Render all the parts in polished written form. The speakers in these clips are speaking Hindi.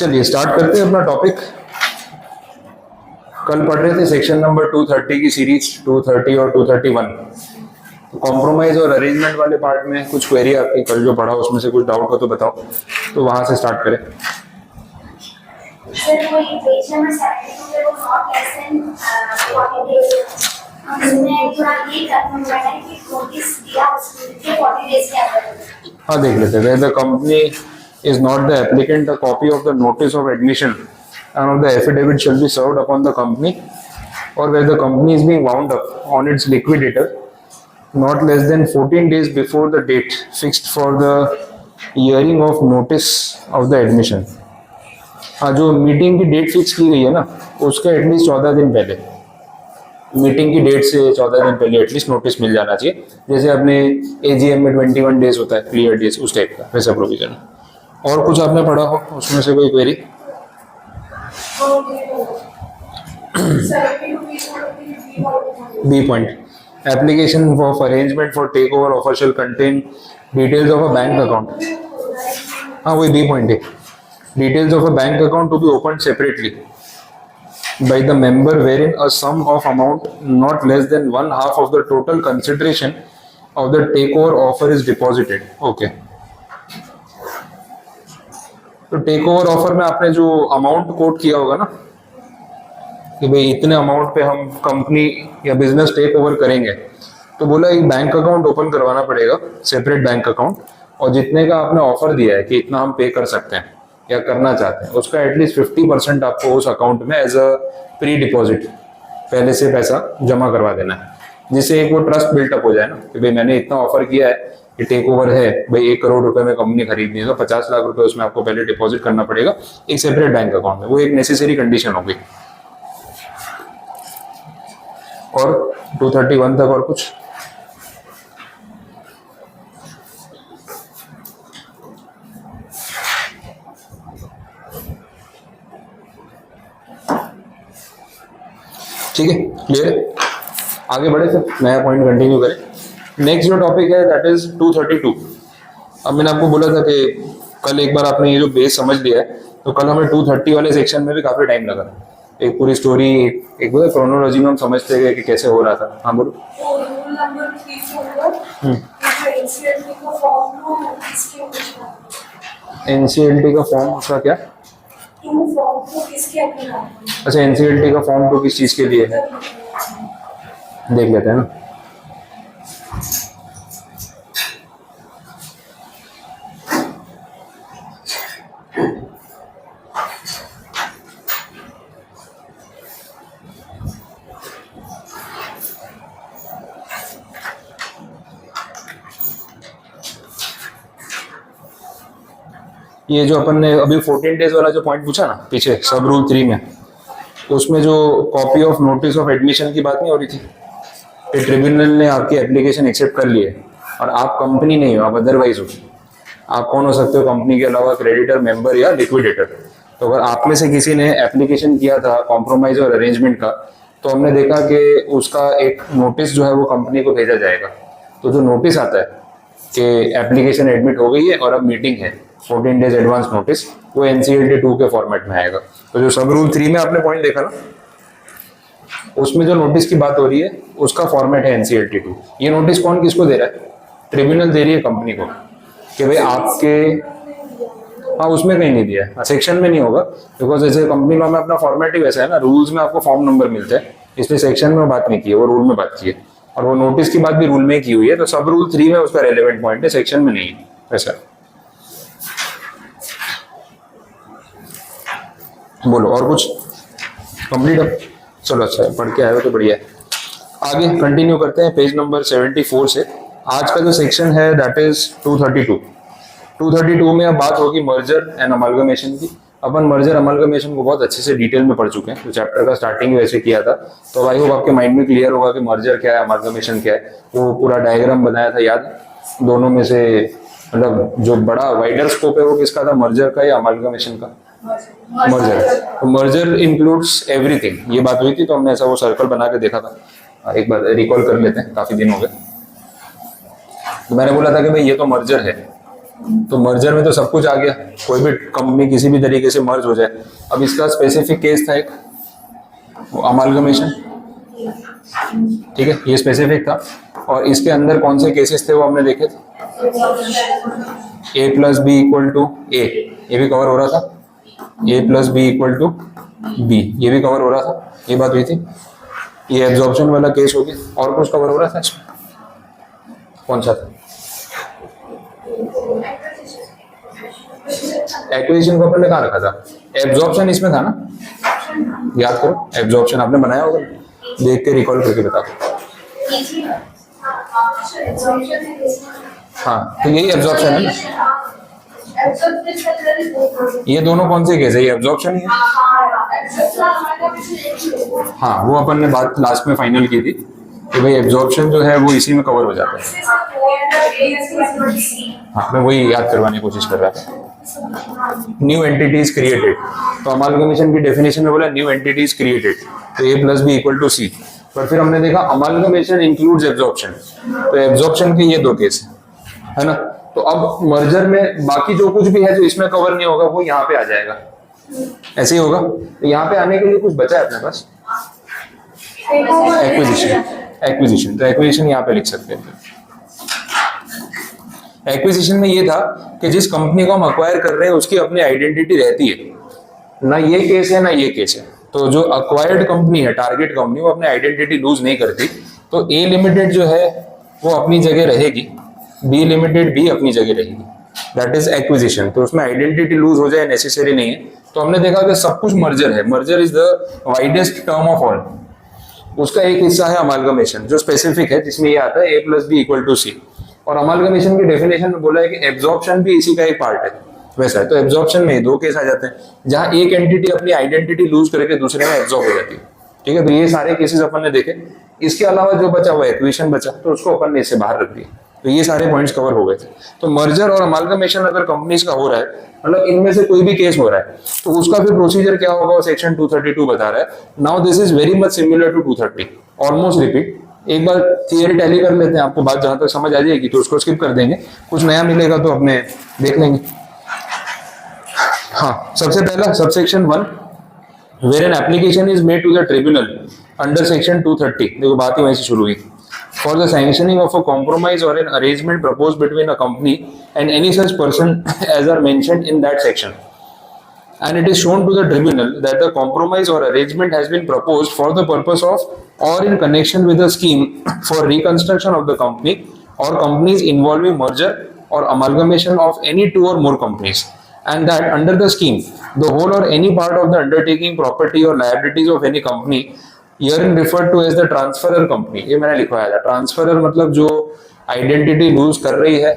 चलिए स्टार्ट करते हैं अपना टॉपिक। कल पढ़ रहे थे सेक्शन नंबर 230 की सीरीज 230 और 231। तो कॉम्प्रोमाइज और अरेंजमेंट वाले पार्ट में कुछ क्वेरी आपकी कल जो पढ़ा उसमें से कुछ डाउट हो तो बताओ, तो वहां से स्टार्ट करें। सर कोई पेज नंबर 72 वो नॉट लेस देन 40 डेज, उसमें थोड़ा ये करना है कि नोटिस दिया उसके 40 डेज के अंदर। हाँ देख लेते हैं। The company is not the applicant, a copy of the notice of admission and of the affidavit shall be served upon the company, or where the company is being wound up on its liquidator not less than 14 days before the date fixed for the hearing of notice of the admission। हाँ, जो मीटिंग की डेट फिक्स की गई है ना, उसका एटलीस्ट 14 दिन पहले, मीटिंग की डेट से 14 दिन पहले एटलीस्ट नोटिस मिल जाना चाहिए। जैसे अपने एजीएम में 21 डेज होता है क्लियर डेज, उस टाइप का वैसा प्रोविजन। और कुछ आपने पढ़ा हो उसमें से कोई query? B point, application of arrangement for take over offer shall contain details of a bank account. हाँ वही बी पॉइंट है। Details of a bank account to be open separately by the member wherein a sum of amount not less than 1/2 of the total consideration of the takeover offer is deposited। Okay, तो टेक ओवर ऑफर में आपने जो अमाउंट कोट किया होगा ना कि भाई इतने अमाउंट पे हम कंपनी या बिजनेस टेक ओवर करेंगे, तो बोला एक बैंक अकाउंट ओपन करवाना पड़ेगा, सेपरेट बैंक अकाउंट, और जितने का आपने ऑफर दिया है कि इतना हम पे कर सकते हैं या करना चाहते हैं, उसका एटलीस्ट 50% आपको उस अकाउंट में एज अ प्री डिपॉजिट पहले से पैसा जमा करवा देना है, जिससे एक वो ट्रस्ट बिल्टअप हो जाए ना कि भाई मैंने इतना ऑफर किया है कि टेक ओवर है, भाई 1 करोड़ रुपए में कंपनी खरीदनी है तो 50 लाख रुपए उसमें आपको पहले डिपॉजिट करना पड़ेगा एक सेपरेट बैंक अकाउंट में। वो एक नेसेसरी कंडीशन होगी। और 231 तक और कुछ? ठीक है, क्लियर है? आगे बढ़े तो नया पॉइंट कंटिन्यू करें। नेक्स्ट जो टॉपिक है दैट इज 232। अब मैंने आपको बोला था कि कल एक बार आपने ये जो बेस समझ लिया है, तो कल हमें 230 वाले सेक्शन में भी काफी टाइम लगा। एक पूरी स्टोरी, एक बोला क्रोनोलॉजी में हम समझते गए कि कैसे हो रहा था। हाँ बोलो। एनसीएलटी का फॉर्म उसका क्या? अच्छा, एनसीएलटी का फॉर्म तो किस चीज के लिए है देख लेते हैं ना। ये जो अपन ने अभी 14 डेज वाला जो पॉइंट पूछा ना पीछे सब रूल 3 में, उसमें जो copy of notice of admission की बात नहीं हो रही थी कि ट्रिब्यूनल ने आपकी एप्लीकेशन एक्सेप्ट कर ली है और आप कंपनी नहीं हो, आप अदरवाइज हो। आप कौन हो सकते हो कंपनी के अलावा? क्रेडिटर, मेंबर या लिक्विडेटर। तो अगर आप में से किसी ने एप्लीकेशन किया था कॉम्प्रोमाइज और अरेंजमेंट का, तो हमने देखा कि उसका एक नोटिस जो है वो कंपनी को भेजा जाएगा। तो जो नोटिस आता है कि एप्लीकेशन एडमिट हो गई है और अब मीटिंग है, 14 डेज एडवांस नोटिस, वो एनसीएलटी 2 के फॉर्मेट में आएगा। तो जो सब रूल 3 में आपने पॉइंट देखा ना, उसमें जो नोटिस की बात हो रही है उसका फॉर्मेट है एनसीएलटी 2। ये नोटिस कौन किसको दे रहा है? ट्रिब्यूनल दे रही है कंपनी को कि भाई आपके, हाँ उसमें कहीं नहीं दिया है, सेक्शन में नहीं होगा, बिकॉज जैसे कंपनी लॉ में अपना फॉर्मेट ही वैसा है ना, रूल्स में आपको फॉर्म नंबर मिलते हैं, इसलिए सेक्शन में बात नहीं की है, वो रूल में बात की है। और वो नोटिस की बात भी रूल में की हुई है, तो सब रूल 3 में उसका रेलेवेंट पॉइंट है, सेक्शन में नहीं है वैसा। बोलो और कुछ? कंप्लीट है? चलो अच्छा है, पढ़ के आए हो तो बढ़िया है। आगे कंटिन्यू करते हैं पेज नंबर 74 से। आज का जो सेक्शन है दैट इज 232। 232 में अब बात होगी मर्जर एंड अमलगमेशन की। अपन मर्जर अमलगमेशन को बहुत अच्छे से डिटेल में पढ़ चुके हैं, तो चैप्टर का स्टार्टिंग वैसे किया था, तो आई होप आपके माइंड में क्लियर होगा कि मर्जर क्या है, अमलगमेशन क्या है। वो पूरा डायग्राम बनाया था याद, दोनों में से मतलब जो बड़ा वाइडर स्कोप है वो किसका था, मर्जर का या अमलगमेशन का? मर्जर। तो मर्जर इंक्लूड्स एवरीथिंग, ये बात हुई थी, तो हमने ऐसा वो सर्कल बना के देखा था। एक बार रिकॉल कर लेते हैं, काफी दिन हो गए। तो मैंने बोला था कि भाई ये तो मर्जर है, तो मर्जर में तो सब कुछ आ गया, कोई भी कंपनी किसी भी तरीके से मर्ज हो जाए। अब इसका स्पेसिफिक केस था एक अमालगमेशन, ठीक है, ये स्पेसिफिक था। और इसके अंदर कौन से केसेस थे वो हमने देखे थे, a plus B equal to A, ये भी कवर हो रहा था, a plus B equal to B, ये भी कवर हो रहा था, ये बात हुई थी। ये एब्जॉर्प्शन वाला केस हो गया। और कुछ कवर हो रहा था इसमें, कौन सा था? एक्विजिशन को अपन ने कहाँ रखा था, एब्जॉर्प्शन इसमें था ना, याद करो, एब्जॉर्प्शन आपने बनाया होगा, देख के रिकॉल करके बता दो। हाँ, तो यही एब्जॉर्प्शन है ना, ये दोनों कौन से केस है, ये एब्जॉर्प्शन ही है। हाँ, वो अपन ने बात लास्ट में फाइनल की थी कि भाई एब्जॉर्प्शन जो है वो इसी में कवर हो जाता है। हाँ, मैं वही याद करवाने की कोशिश कर रहा था। न्यू एंटिटीज क्रिएटेड, तो अमालगमेशन की डेफिनेशन में बोला न्यू एंटिटीज क्रिएटेड, तो a plus B equal to C. पर फिर हमने देखा अमालगमेशन इंक्लूड्स एब्जॉर्प्शन, तो एब्जॉर्प्शन के ये दो केस है ना। तो अब मर्जर में बाकी जो कुछ भी है जो इसमें कवर नहीं होगा वो यहाँ पे आ जाएगा, ऐसे ही होगा। तो यहाँ पे आने के लिए कुछ बचा है अपने पास, एक्विजिशन। एक्विजिशन, तो एक्विजिशन यहाँ पे लिख सकते हैं। एक्विजिशन में ये था कि जिस कंपनी को हम अक्वायर कर रहे हैं उसकी अपनी आइडेंटिटी रहती है, ना ये केस है ना ये केस है। तो जो अक्वायर्ड कंपनी है, टारगेट कंपनी, वो अपनी आइडेंटिटी लूज नहीं करती। तो ए लिमिटेड जो है वो अपनी जगह रहेगी, बी लिमिटेड भी अपनी जगह रहेगी, दैट इज एक्विजिशन। तो उसमें आइडेंटिटी लूज हो जाए नेसेसरी नहीं है। तो हमने देखा कि सब कुछ मर्जर है, merger is the widest term of all. उसका एक हिस्सा है अमालगमेशन जो स्पेसिफिक है, जिसमें ये आता है a plus B equal to C. और अमालगमेशन की डेफिनेशन में बोला है कि एब्जॉर्प्शन भी इसी का एक पार्ट है वैसा है। तो एब्जॉर्प्शन में दो केस आ जाते हैं जहां एक एंटिटी अपनी आइडेंटिटी लूज करके दूसरे में एब्जॉर्ब हो जाती है, ठीक है। तो ये सारे केसेस अपन ने देखे। इसके अलावा जो बचा वो एक्विजिशन बचा, तो उसको अपन ने इससे बाहर रख दिया। तो ये सारे पॉइंट्स कवर हो गए थे। तो मर्जर और अमालगमेशन अगर कंपनीज का हो रहा है, मतलब इनमें से कोई भी केस हो रहा है, तो उसका फिर प्रोसीजर क्या होगा वो सेक्शन 232 बता रहा है। Now this is very much similar to 230, almost repeat. एक बार थियरी टैली कर लेते हैं, आपको बात जहां तक समझ आ जाएगी तो उसको स्किप कर देंगे, कुछ नया मिलेगा तो अपने देख लेंगे। हाँ, सबसे पहला subsection 1, where an application is made to the tribunal under section 230। देखो बात ही वहीं से शुरू हुई। For the sanctioning of a compromise or an arrangement proposed between a company and any such person as are mentioned in that section, and it is shown to the tribunal that the compromise or arrangement has been proposed for the purpose of or in connection with a scheme for reconstruction of the company or companies involving merger or amalgamation of any two or more companies, and that under the scheme the whole or any part of the undertaking, property or liabilities of any company herein referred to as the transferor company, ये मैंने लिखवाया था। ट्रांसफरर मतलब जो आइडेंटिटी लूज कर रही है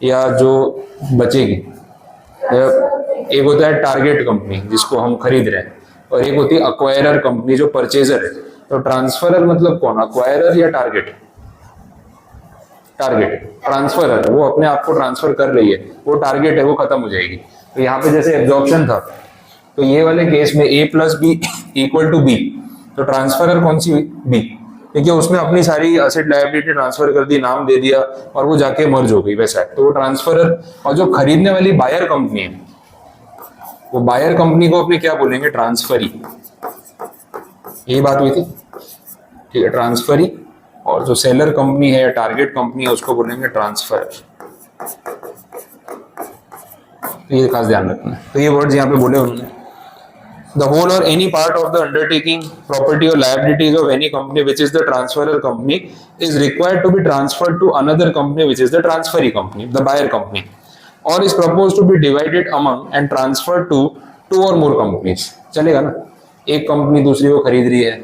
या जो बचेगी। एक होता है टारगेट कंपनी जिसको हम खरीद रहे हैं, और एक होती है अक्वायरर कंपनी जो परचेजर है। तो ट्रांसफरर मतलब कौन, अक्वायरर या टारगेट? टारगेट। ट्रांसफरर वो अपने आप को ट्रांसफर कर रही है, वो टारगेट है, वो खत्म हो जाएगी। तो यहाँ पे जैसे एब्जॉर्प्शन था, तो ये वाले केस में a plus B equal to B, तो ट्रांसफरर कौन सी हुई? बी, क्योंकि उसने अपनी सारी असेट लायबिलिटी ट्रांसफर कर दी, नाम दे दिया और वो जाके मर्ज हो गई, वैसा है। तो वो ट्रांसफरर। और जो खरीदने वाली बायर कंपनी है, वो बायर कंपनी को अपने क्या बोलेंगे? ट्रांसफरी। यही बात हुई थी, ठीक है, ट्रांसफरी। और जो सेलर कंपनी है या टारगेट कंपनी है उसको बोलेंगे ट्रांसफरर। तो ये खास ध्यान रखना है। तो ये वर्ड्स यहाँ पे बोले उन्होंने, the whole or any part of the undertaking, property or liabilities of any company which is the transferor company is required to be transferred to another company which is the transferee company, the buyer company, or is proposed to be divided among and transferred to two or more companies। चलेगा ना? एक कंपनी दूसरी को खरीद रही है,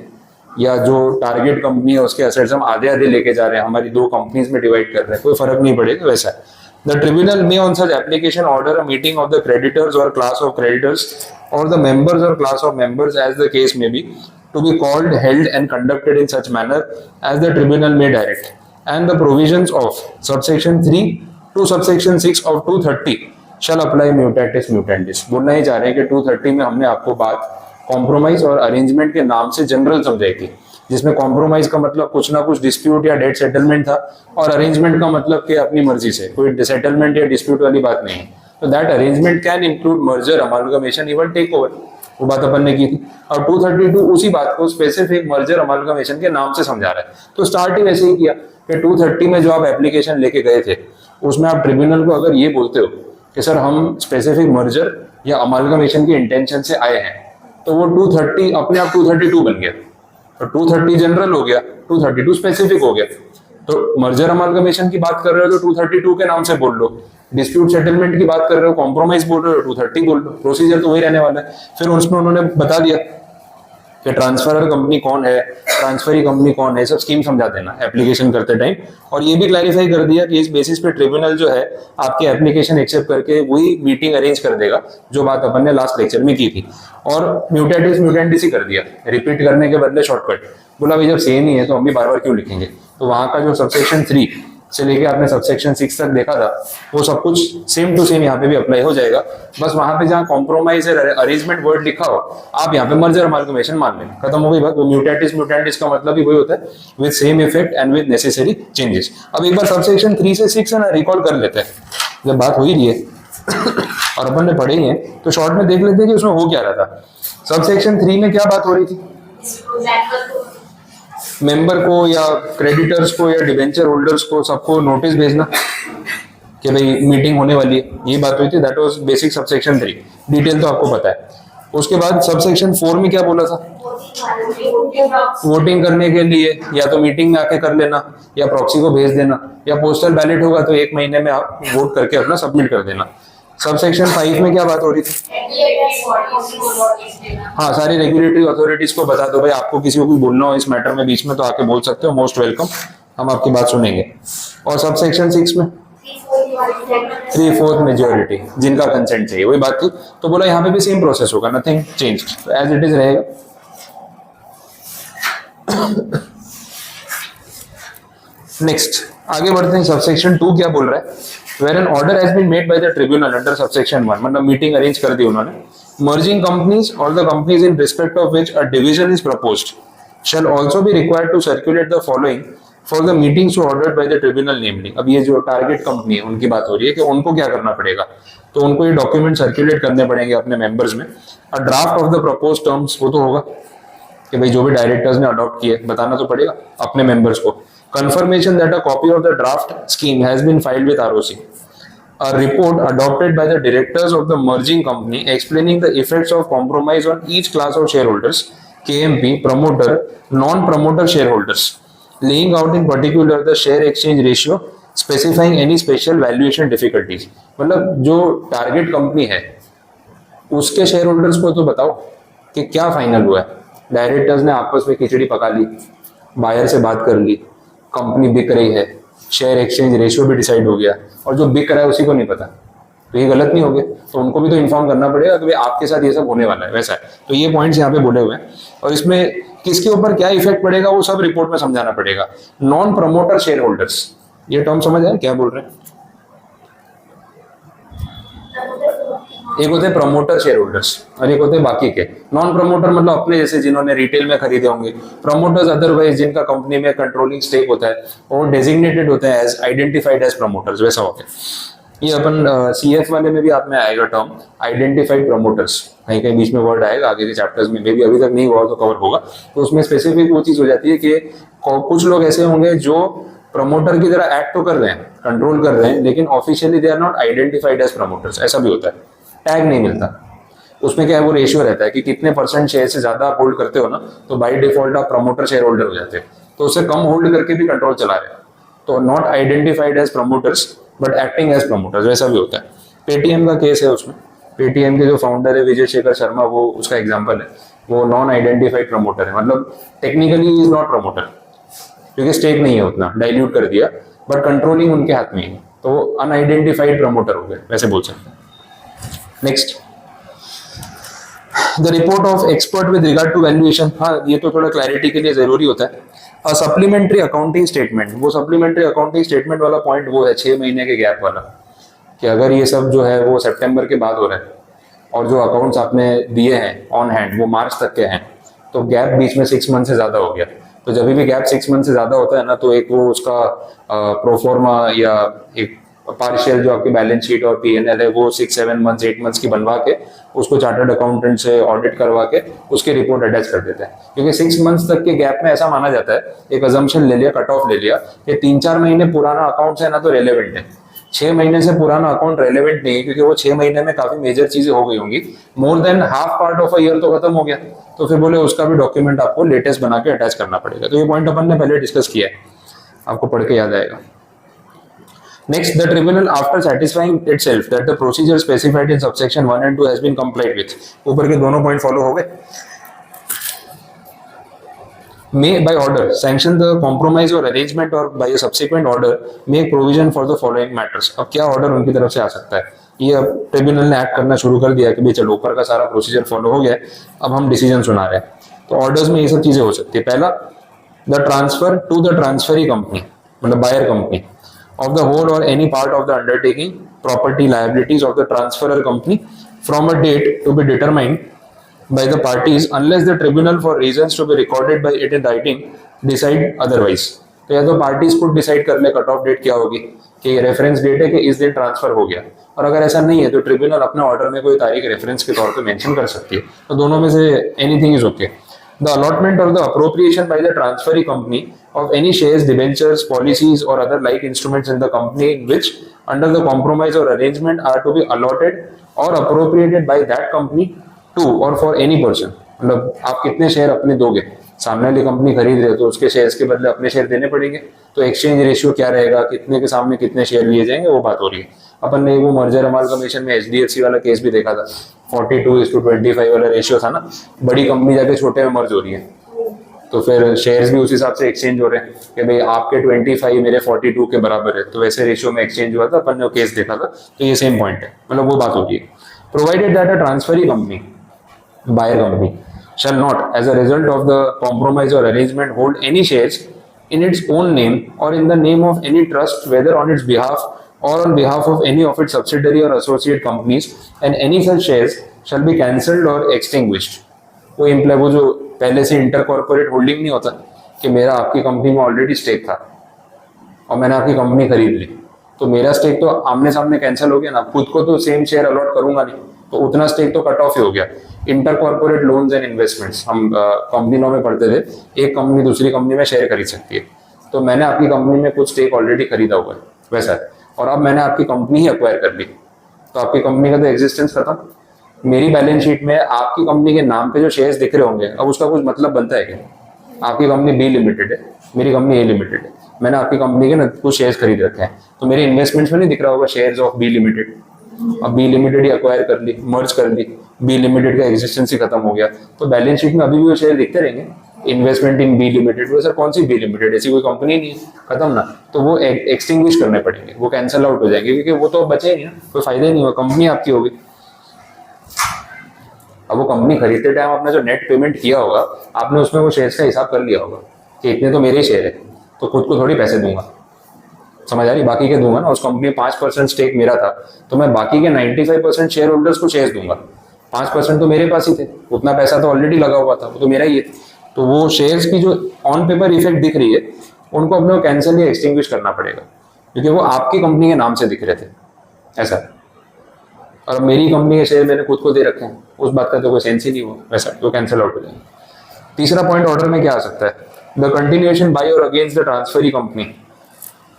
या जो टारगेट कंपनी है उसके असेट्स हम आधे आधे लेके जा रहे हैं, हमारी दो कंपनीज में डिवाइड कर रहे हैं, कोई फर्क नहीं पड़ेगा, वैसा है। The tribunal may on such application order a meeting of the creditors or class of creditors or the members or class of members as the case may be, to be called, held and conducted in such manner as the tribunal may direct, and the provisions of subsection 3 to subsection 6 of 230 shall apply mutatis mutandis। बोलना ही चाह रहे हैं कि 230 में हमने आपको बात कॉम्प्रोमाइज और अरेंजमेंट के नाम से जनरल समझाई थी। जिसमें कॉम्प्रोमाइज का मतलब कुछ ना कुछ डिस्प्यूट या डेट सेटलमेंट था, और अरेंजमेंट का मतलब कि अपनी मर्जी से, कोई सेटलमेंट या डिस्प्यूट वाली बात नहीं है। तो that arrangement can include merger, amalgamation, even take over, वो बात अपन ने की थी। और 232 उसी बात को स्पेसिफिक मर्जर अमालगमेशन के नाम से समझा रहा है। तो स्टार्ट ही वैसे ही किया कि 230 में जो आप एप्लीकेशन लेके गए थे उसमें आप ट्रिब्यूनल को अगर ये बोलते हो कि सर हम स्पेसिफिक मर्जर या अमालगमेशन की इंटेंशन से आए हैं, तो वो 230 अपने आप 232 बन गया। तो 230 जनरल हो गया, 232 स्पेसिफिक हो गया। तो मर्जर अमालगमेशन की बात कर रहे हो तो 232 के नाम से बोल लो, डिस्प्यूट सेटलमेंट की बात कर रहे हो, कॉम्प्रोमाइज बोल रहे हो, 230 बोल लो, प्रोसीजर तो वही रहने वाला है। फिर उसमें उन्होंने बता दिया कि ट्रांसफरर कंपनी कौन है, ट्रांसफरी कंपनी कौन है, सब स्कीम समझा देना एप्लीकेशन करते टाइम। और ये भी क्लैरिफाई कर दिया कि इस बेसिस पे ट्रिब्यूनल जो है आपके एप्लीकेशन एक्सेप्ट करके वही मीटिंग अरेंज कर देगा जो बात अपन ने लास्ट लेक्चर में की थी। और म्यूटेटिस म्यूटेंटिस ही कर दिया, रिपीट करने के बदले शॉर्टकट बोला भाई जब सेम ही है तो हम भी बार बार क्यों लिखेंगे। तो वहां का जो सबसेक्शन 3 से लेके आपने सबसेक्शन 6 तक देखा था वो सब कुछ सेम टू सेम यहाँ पे भी अप्लाई हो जाएगा। बस वहां पे जहाँ कॉम्प्रोमाइज अरेंजमेंट वर्ड लिखा हो आप यहाँ पे मर्जर अमालगमेशन मान लें, खत्म हो गई बात। म्यूटेटिस म्यूटेंटिस का मतलब ही वही होता है, with same effect and with necessary changes. अब एक बार सबसेक्शन 3 से 6 है ना रिकॉल कर लेते हैं, जब बात हो ही रही है और अपन ने पढ़े ही है तो शॉर्ट में देख लेते हैं कि उसमें हो क्या रहा था। सबसेक्शन 3 में क्या बात हो रही थी, मेंबर को या क्रेडिटर्स को या डिबेंचर होल्डर्स को सबको नोटिस भेजना कि भाई मीटिंग होने वाली है, ये बात हुई थी। That was basic subsection 3, detail तो आपको पता है। उसके बाद सबसेक्शन 4 में क्या बोला था, वोटिंग करने के लिए या तो मीटिंग में आके कर लेना या प्रॉक्सी को भेज देना, या पोस्टल बैलेट होगा तो 1 महीने में आप वोट करके अपना सबमिट कर देना। सबसेक्शन 5 में क्या बात हो रही थी, हाँ सारी रेगुलेटरी अथॉरिटीज को बता दो भाई आपको किसी को कुछ बोलना हो इस मैटर में बीच में तो आके बोल सकते हो, मोस्ट वेलकम, हम आपकी बात सुनेंगे। और सबसेक्शन 6 में 3/4 मेजोरिटी जिनका कंसेंट चाहिए, वही बात थी। तो बोला यहाँ पे भी सेम प्रोसेस होगा, nothing change, as it is रहेगा। नेक्स्ट आगे बढ़ते हैं, सबसेक्शन 2 क्या बोल रहा है, where an order has been made by the tribunal under subsection 1, मतलब मीटिंग अरेंज कर दी उन्होंने, merging companies or the companies in respect of which a division is proposed shall also be required to circulate the following for the meetings ordered by the tribunal namely। अब ये जो टारगेट कंपनी है उनकी बात हो रही है कि उनको क्या करना पड़ेगा, तो उनको ये डॉक्यूमेंट सर्कुलेट करने पड़ेंगे अपने मेंबर्स में। A draft of the propose terms, वो तो होगा कि भाई जो भी डायरेक्टर्स ने अडॉप्ट किए बताना तो पड़ेगा अपने मेंबर्स को। Confirmation that a copy of the draft scheme has been filed with ROC. A report adopted by the directors of the merging company explaining the effects of compromise on each class of shareholders, KMP, promoter, non-promoter shareholders, laying out in particular the share exchange ratio, specifying any special valuation difficulties। मतलब जो टारगेट कंपनी है उसके शेयर होल्डर्स को तो बताओ कि क्या फाइनल हुआ है। डायरेक्टर्स ने आपस में खिचड़ी पका ली, बायर से बात कर ली, कंपनी बिक रही है, शेयर एक्सचेंज रेशियो भी डिसाइड हो गया, और जो बिक रहा है उसी को नहीं पता, तो ये गलत नहीं हो गया। तो उनको भी तो इन्फॉर्म करना पड़ेगा कि भाई आपके साथ ये सब होने वाला है, वैसा है। तो ये पॉइंट्स यहाँ पे बोले हुए हैं, और इसमें किसके ऊपर क्या इफेक्ट पड़ेगा वो सब रिपोर्ट में समझाना पड़ेगा। नॉन प्रमोटर शेयर होल्डर्स, ये टर्म समझ आए क्या बोल रहे हैं। एक होते हैं प्रमोटर शेयर होल्डर्स और एक होते हैं बाकी के। नॉन प्रमोटर मतलब अपने जैसे जिन्होंने रिटेल में खरीदे होंगे। प्रमोटर्स अदरवाइज जिनका कंपनी में कंट्रोलिंग स्टेक होता है, वो डेजिग्नेटेड होते हैं एज आइडेंटिफाइड एज प्रमोटर्स, वैसा हो गया। ये अपन सीएफ वाले में भी आप में आएगा टर्म आइडेंटिफाइड प्रमोटर्स, कहीं कहीं बीच में वर्ड आएगा आगे के चैप्टर्स में, भी अभी तक नहीं हुआ तो कवर होगा। तो उसमें स्पेसिफिक वो चीज हो जाती है कि कुछ लोग ऐसे होंगे जो प्रमोटर की तरह एक्ट तो कर रहे हैं, कंट्रोल कर रहे हैं, लेकिन officially they are not identified as promoters, ऐसा भी होता है, टैग नहीं मिलता। उसमें क्या है, वो रेशियो रहता है कि कितने % शेयर से ज्यादा आप होल्ड करते हो ना, तो बाय डिफॉल्ट आप प्रमोटर शेयर होल्डर हो जाते हैं। तो उससे कम होल्ड करके भी कंट्रोल चला रहे हैं, तो not identified as promoters but acting as promoters, वैसा भी होता है। पेटीएम का केस है, उसमें पेटीएम के जो फाउंडर है विजय शेखर शर्मा, वो उसका एग्जाम्पल है। वो नॉन आइडेंटिफाइड प्रमोटर है, मतलब टेक्निकली इज नॉट प्रमोटर क्योंकि स्टेक नहीं है उतना, डाइल्यूट कर दिया, बट कंट्रोलिंग उनके हाथ में है, तो वो अनआइडेंटिफाइड प्रमोटर हो गए, वैसे बोल सकते हैं। Next, the report of expert with regard to valuation. हाँ, ये तो थोड़ा क्लैरिटी के लिए जरूरी होता है। अ सप्लीमेंट्री अकाउंटिंग स्टेटमेंट, वो सप्लीमेंट्री अकाउंटिंग स्टेटमेंट वाला पॉइंट वो है 6 महीने के गैप वाला, कि अगर ये सब जो है वो सितंबर के बाद हो रहा है और जो अकाउंट्स आपने दिए हैं ऑन हैंड वो मार्च तक के हैं, तो गैप बीच में 6 मंथ से ज्यादा हो गया, तो जब भी गैप 6 मंथ से ज्यादा होता है ना, तो एक वो उसका प्रोफॉर्मा या एक पार्शियल जो आपकी बैलेंस शीट और पीएनएल है वो 6-7 मंथ्स 8 मंथ्स की बनवा के उसको चार्टर्ड अकाउंटेंट से ऑडिट करवा के उसकी रिपोर्ट अटैच कर देते हैं। क्योंकि 6 मंथ्स तक के गैप में ऐसा माना जाता है, एक अजम्पशन ले लिया, कट ऑफ ले लिया कि 3-4 महीने पुराना अकाउंट है ना तो रेलेवेंट है, 6 महीने से पुराना अकाउंट रेलेवेंट नहीं है क्योंकि वो 6 महीने में काफी मेजर चीजें हो गई होंगी, more than half part of a year तो खत्म हो गया, तो फिर बोले उसका भी डॉक्यूमेंट आपको लेटेस्ट बना के अटैच करना पड़ेगा। तो ये पॉइंट अपन ने पहले डिस्कस किया है, आपको पढ़ के याद आएगा। Next, the tribunal, after satisfying itself that the procedure specified in subsection 1 and 2 has been complied with, ऊपर के दोनों पॉइंट फॉलो हो गए, may by order sanction the compromise or arrangement or by a subsequent order make provision for the following matters। अब क्या ऑर्डर उनकी तरफ से आ सकता है, ये अब ट्रिब्यूनल ने एक्ट करना शुरू कर दिया कि भाई चलो ऊपर का सारा प्रोसीजर फॉलो हो गया, अब हम डिसीजन सुना रहे हैं। तो ऑर्डर्स में ये सब चीजें हो सकती है। पहला, the transfer to the transferee company, मतलब buyer company, of the whole or any part of the undertaking, property, liabilities of the transferor company from a date to be determined by the parties unless the tribunal for reasons to be recorded by it in writing decide otherwise। तो या तो पार्टीज खुद डिसाइड कर ले कट ऑफ डेट क्या होगी, कि रेफरेंस डेट है कि इस दिन ट्रांसफर हो गया, और अगर ऐसा नहीं है तो ट्रिब्यूनल अपने ऑर्डर में कोई तारीख रेफरेंस के तौर पे मेंशन कर सकती है। तो दोनों में say anything is okay. The allotment or the appropriation by the transferee company of any shares, debentures, policies or other like instruments in the company in which under the compromise or arrangement are to be allotted or appropriated by that company to or for any person। मतलब आप कितने शेयर अपने दोगे, सामने वाली कंपनी खरीद रहे हो तो उसके शेयर्स के बदले अपने शेयर देने पड़ेंगे, तो एक्सचेंज रेशियो क्या रहेगा, कितने के सामने कितने शेयर लिए जाएंगे, वो बात हो रही है। अपन ने वो मर्जर अमालगमेशन में एचडीएफसी वाला केस भी देखा था, 42:25 वाला रेशियो था ना, बड़ी कंपनी जाके छोटे में मर्ज हो रही है, तो फिर शेयर्स भी उस हिसाब से एक्सचेंज हो रहे हैं कि भाई आपके 25 मेरे 42 के बराबर है, तो वैसे रेशियो में एक्सचेंज हुआ था, अपन ने केस देखा था। तो ये सेम पॉइंट है, मतलब वो बात होती है। Provided that a transferee company, buyer company, shall not as a result of the compromise or arrangement hold any shares in its own name or in the name of any trust, whether on its behalf or on behalf of any of its subsidiary or associate companies, and any such shares shall be cancelled or extinguished। वो इम्प्लाई, वो जो पहले से इंटर कॉर्पोरेट होल्डिंग नहीं होता कि मेरा आपकी कंपनी में ऑलरेडी स्टेक था और मैंने आपकी कंपनी खरीद ली, तो मेरा स्टेक तो आमने सामने कैंसिल हो गया ना, खुद को तो सेम शेयर अलॉट करूंगा नहीं, तो उतना स्टेक तो कट ऑफ ही हो गया। Inter corporate loans and investments, हम कंपनी लॉ में पढ़ते थे, एक कंपनी दूसरी कंपनी में शेयर खरीद सकती है, तो मैंने आपकी कंपनी में कुछ स्टेक ऑलरेडी खरीदा हुआ है वैसा है, और अब मैंने आपकी कंपनी ही एक्वायर कर ली, तो आपकी कंपनी का तो एग्जिस्टेंस खत्म। मेरी बैलेंस शीट में आपकी कंपनी के नाम पे जो शेयर्स दिख रहे होंगे, अब उसका कुछ मतलब बनता है क्या? आपकी कंपनी बी लिमिटेड है, मेरी कंपनी ए लिमिटेड है, मैंने आपकी कंपनी के ना कुछ शेयर्स खरीद रखे हैं, तो मेरे इन्वेस्टमेंट्स में नहीं दिख रहा होगा शेयर्स ऑफ बी लिमिटेड। अब बी लिमिटेड ही एक्वायर कर ली, मर्ज कर ली, बी लिमिटेड का एग्जिस्टेंस ही खत्म हो गया, तो बैलेंस शीट में अभी भी वो शेयर दिखते रहेंगे, इन्वेस्टमेंट इन बी लिमिटेड। वो सर कौन सी बी लिमिटेड, ऐसी कोई कंपनी नहीं है, खत्म ना, तो वो एक्सटिंग्विश करने पड़ेंगे, वो कैंसिल आउट हो जाएंगे, क्योंकि वो तो बचे ही नहीं ना, कोई फायदा ही नहीं हुआ, कंपनी आपकी होगी। अब वो कंपनी खरीदते टाइम आपने जो नेट पेमेंट किया होगा, आपने उसमें वो शेयर्स का हिसाब कर लिया होगा कि इतने तो मेरे शेयर है, तो खुद को थोड़ी पैसे दूंगा, समझ आ रही, बाकी के दूंगा ना। उस कंपनी में 5% स्टेक मेरा था, तो मैं बाकी के 95% शेयर होल्डर्स को शेयर्स दूंगा, 5% तो मेरे पास ही थे, उतना पैसा तो ऑलरेडी लगा हुआ था, वो तो मेरा ही है। तो वो शेयर्स की जो ऑन पेपर इफेक्ट दिख रही है, उनको अपने कैंसिल या एक्सटिंग्विश करना पड़ेगा, क्योंकि वो आपकी कंपनी के नाम से दिख रहे थे ऐसा, और मेरी कंपनी के शेयर मैंने खुद को दे रखे हैं, उस बात का तो कोई सेंस ही नहीं हुआ वैसा, तो कैंसिल आउट हो जाएगा। तीसरा पॉइंट ऑर्डर में क्या आ सकता है, the continuation by or against the transferee company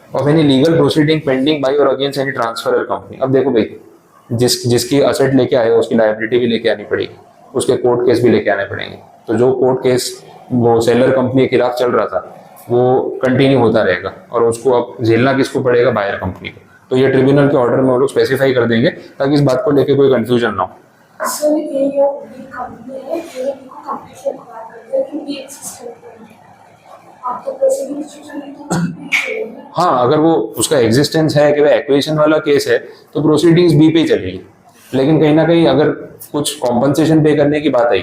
of any legal proceeding pending by or against any transferor company. अब देखो भाई, जिसकी असेट लेके आए उसकी लायबिलिटी भी लेके आनी पड़ेगी, उसके कोर्ट केस भी लेके आने पड़ेंगे, तो जो कोर्ट केस वो सेलर कंपनी के खिलाफ चल रहा था वो कंटिन्यू होता रहेगा, और उसको अब झेलना किसको पड़ेगा, बायर कंपनी को। तो ये ट्रिब्यूनल के ऑर्डर में वो लोग स्पेसिफाई कर देंगे ताकि इस बात को लेके कोई कंफ्यूजन ना हो। सर ये जो कंपनी है ये को कंप्लीटली एक्वायर करते हैं कि एक्सिस्ट करते हैं, आप तो प्रोसीडिंग इंस्टीट्यूशन। हाँ, अगर वो उसका एग्जिस्टेंस है कि वह एक्विजिशन वाला केस है तो प्रोसीडिंग्स बी पे ही चलेगी, लेकिन कहीं ना कहीं अगर कुछ कॉम्पनसेशन पे करने की बात आई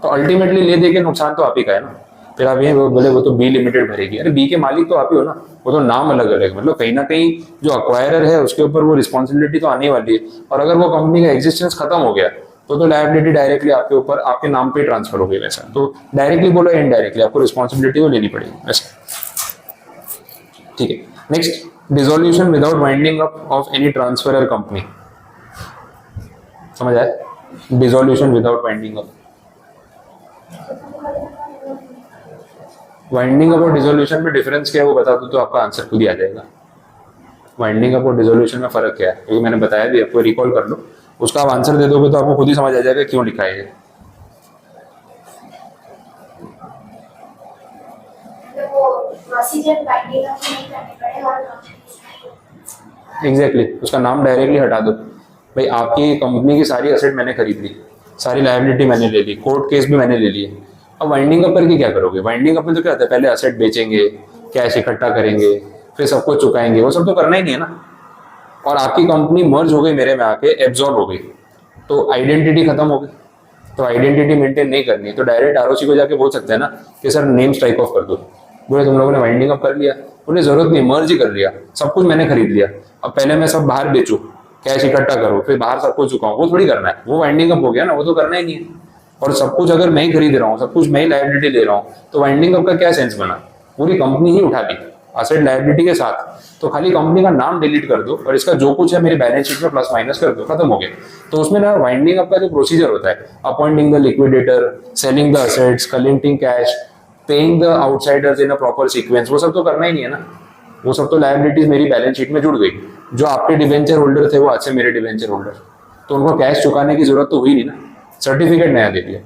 तो अल्टीमेटली ले दे के नुकसान तो आप ही का है ना। फिर आप ये बोले वो तो बी लिमिटेड भरेगी, अरे बी के मालिक तो आप ही हो ना, वो तो नाम अलग अलग, मतलब कहीं ना कहीं जो अक्वायरर है उसके ऊपर वो रिस्पॉन्सिबिलिटी तो आने वाली है। और अगर वो कंपनी का एग्जिस्टेंस खत्म हो गया तो लायबिलिटी डायरेक्टली आपके ऊपर आपके नाम पे ट्रांसफर हो गई वैसा। तो डायरेक्टली बोलो इनडायरेक्टली आपको रिस्पॉन्सिबिलिटी तो लेनी पड़ेगी वैसा। ठीक है, next, dissolution without winding up of any transferor company. समझ आया? Dissolution without winding up. Winding up और डिसोल्यूशन में डिफरेंस क्या है वो बता दूं तो आपका आंसर खुद ही आ जाएगा। वाइंडिंग अप और डिसोल्यूशन में फर्क क्या है, क्योंकि मैंने बताया भी, आपको रिकॉल कर लो, उसका आप आंसर दे दोगे तो आपको खुद ही समझ आ जाएगा क्यों लिखा है ये। एग्जैक्टली, उसका नाम डायरेक्टली हटा दो। भाई आपकी कंपनी की सारी एसेट मैंने खरीद ली, सारी लायबिलिटी मैंने ले ली, कोर्ट केस भी मैंने ले लिए, अब वाइंडिंग अप करके क्या करोगे? वाइंडिंग अप में तो क्या होता है, पहले एसेट बेचेंगे, कैश इकट्ठा करेंगे, फिर सबको चुकाएंगे, वो सब तो करना ही नहीं है ना। और आपकी कंपनी मर्ज हो गई, मेरे में आके एब्जॉर्ब हो गई, तो आइडेंटिटी खत्म हो गई। तो आइडेंटिटी मेंटेन नहीं करनी है तो डायरेक्ट आरओसी को जाके बोल सकते हैं ना कि सर नेम स्ट्राइक ऑफ कर दो। बोले तुम लोगों ने वाइंडिंग अप कर लिया, उन्हें जरूरत नहीं, मर्ज ही कर लिया, सब कुछ मैंने खरीद लिया, अब पहले मैं सब बाहर बेचूं, कैश इकट्ठा करो, फिर बाहर सबको चुकाऊं, वो थोड़ी करना है, वो वाइंडिंग अप हो गया ना, वो तो करना ही नहीं है। और सब कुछ अगर मैं ही खरीद रहा हूँ, सब कुछ मैं ही लायबिलिटी ले रहा हूँ, तो वाइंडिंग अप का क्या सेंस बना? पूरी कंपनी ही उठा ली एसेट लायबिलिटी के साथ, तो खाली कंपनी का नाम डिलीट कर दो और इसका जो कुछ है मेरी बैलेंस शीट में प्लस माइनस कर दो, खत्म हो गया। तो उसमें ना वाइंडिंग अप का जो प्रोसीजर होता है, appointing the liquidator, selling the assets, collecting cash, paying the outsiders in a proper sequence, वो सब तो करना ही नहीं है ना। वो सब तो लायबिलिटीज मेरी बैलेंस शीट में जुड़ गई। जो आपके डिवेंचर होल्डर थे वो आज से मेरे डिवेंचर होल्डर, तो उनको कैश चुकाने की जरूरत तो हुई नहीं ना, सर्टिफिकेट नया दे दिया।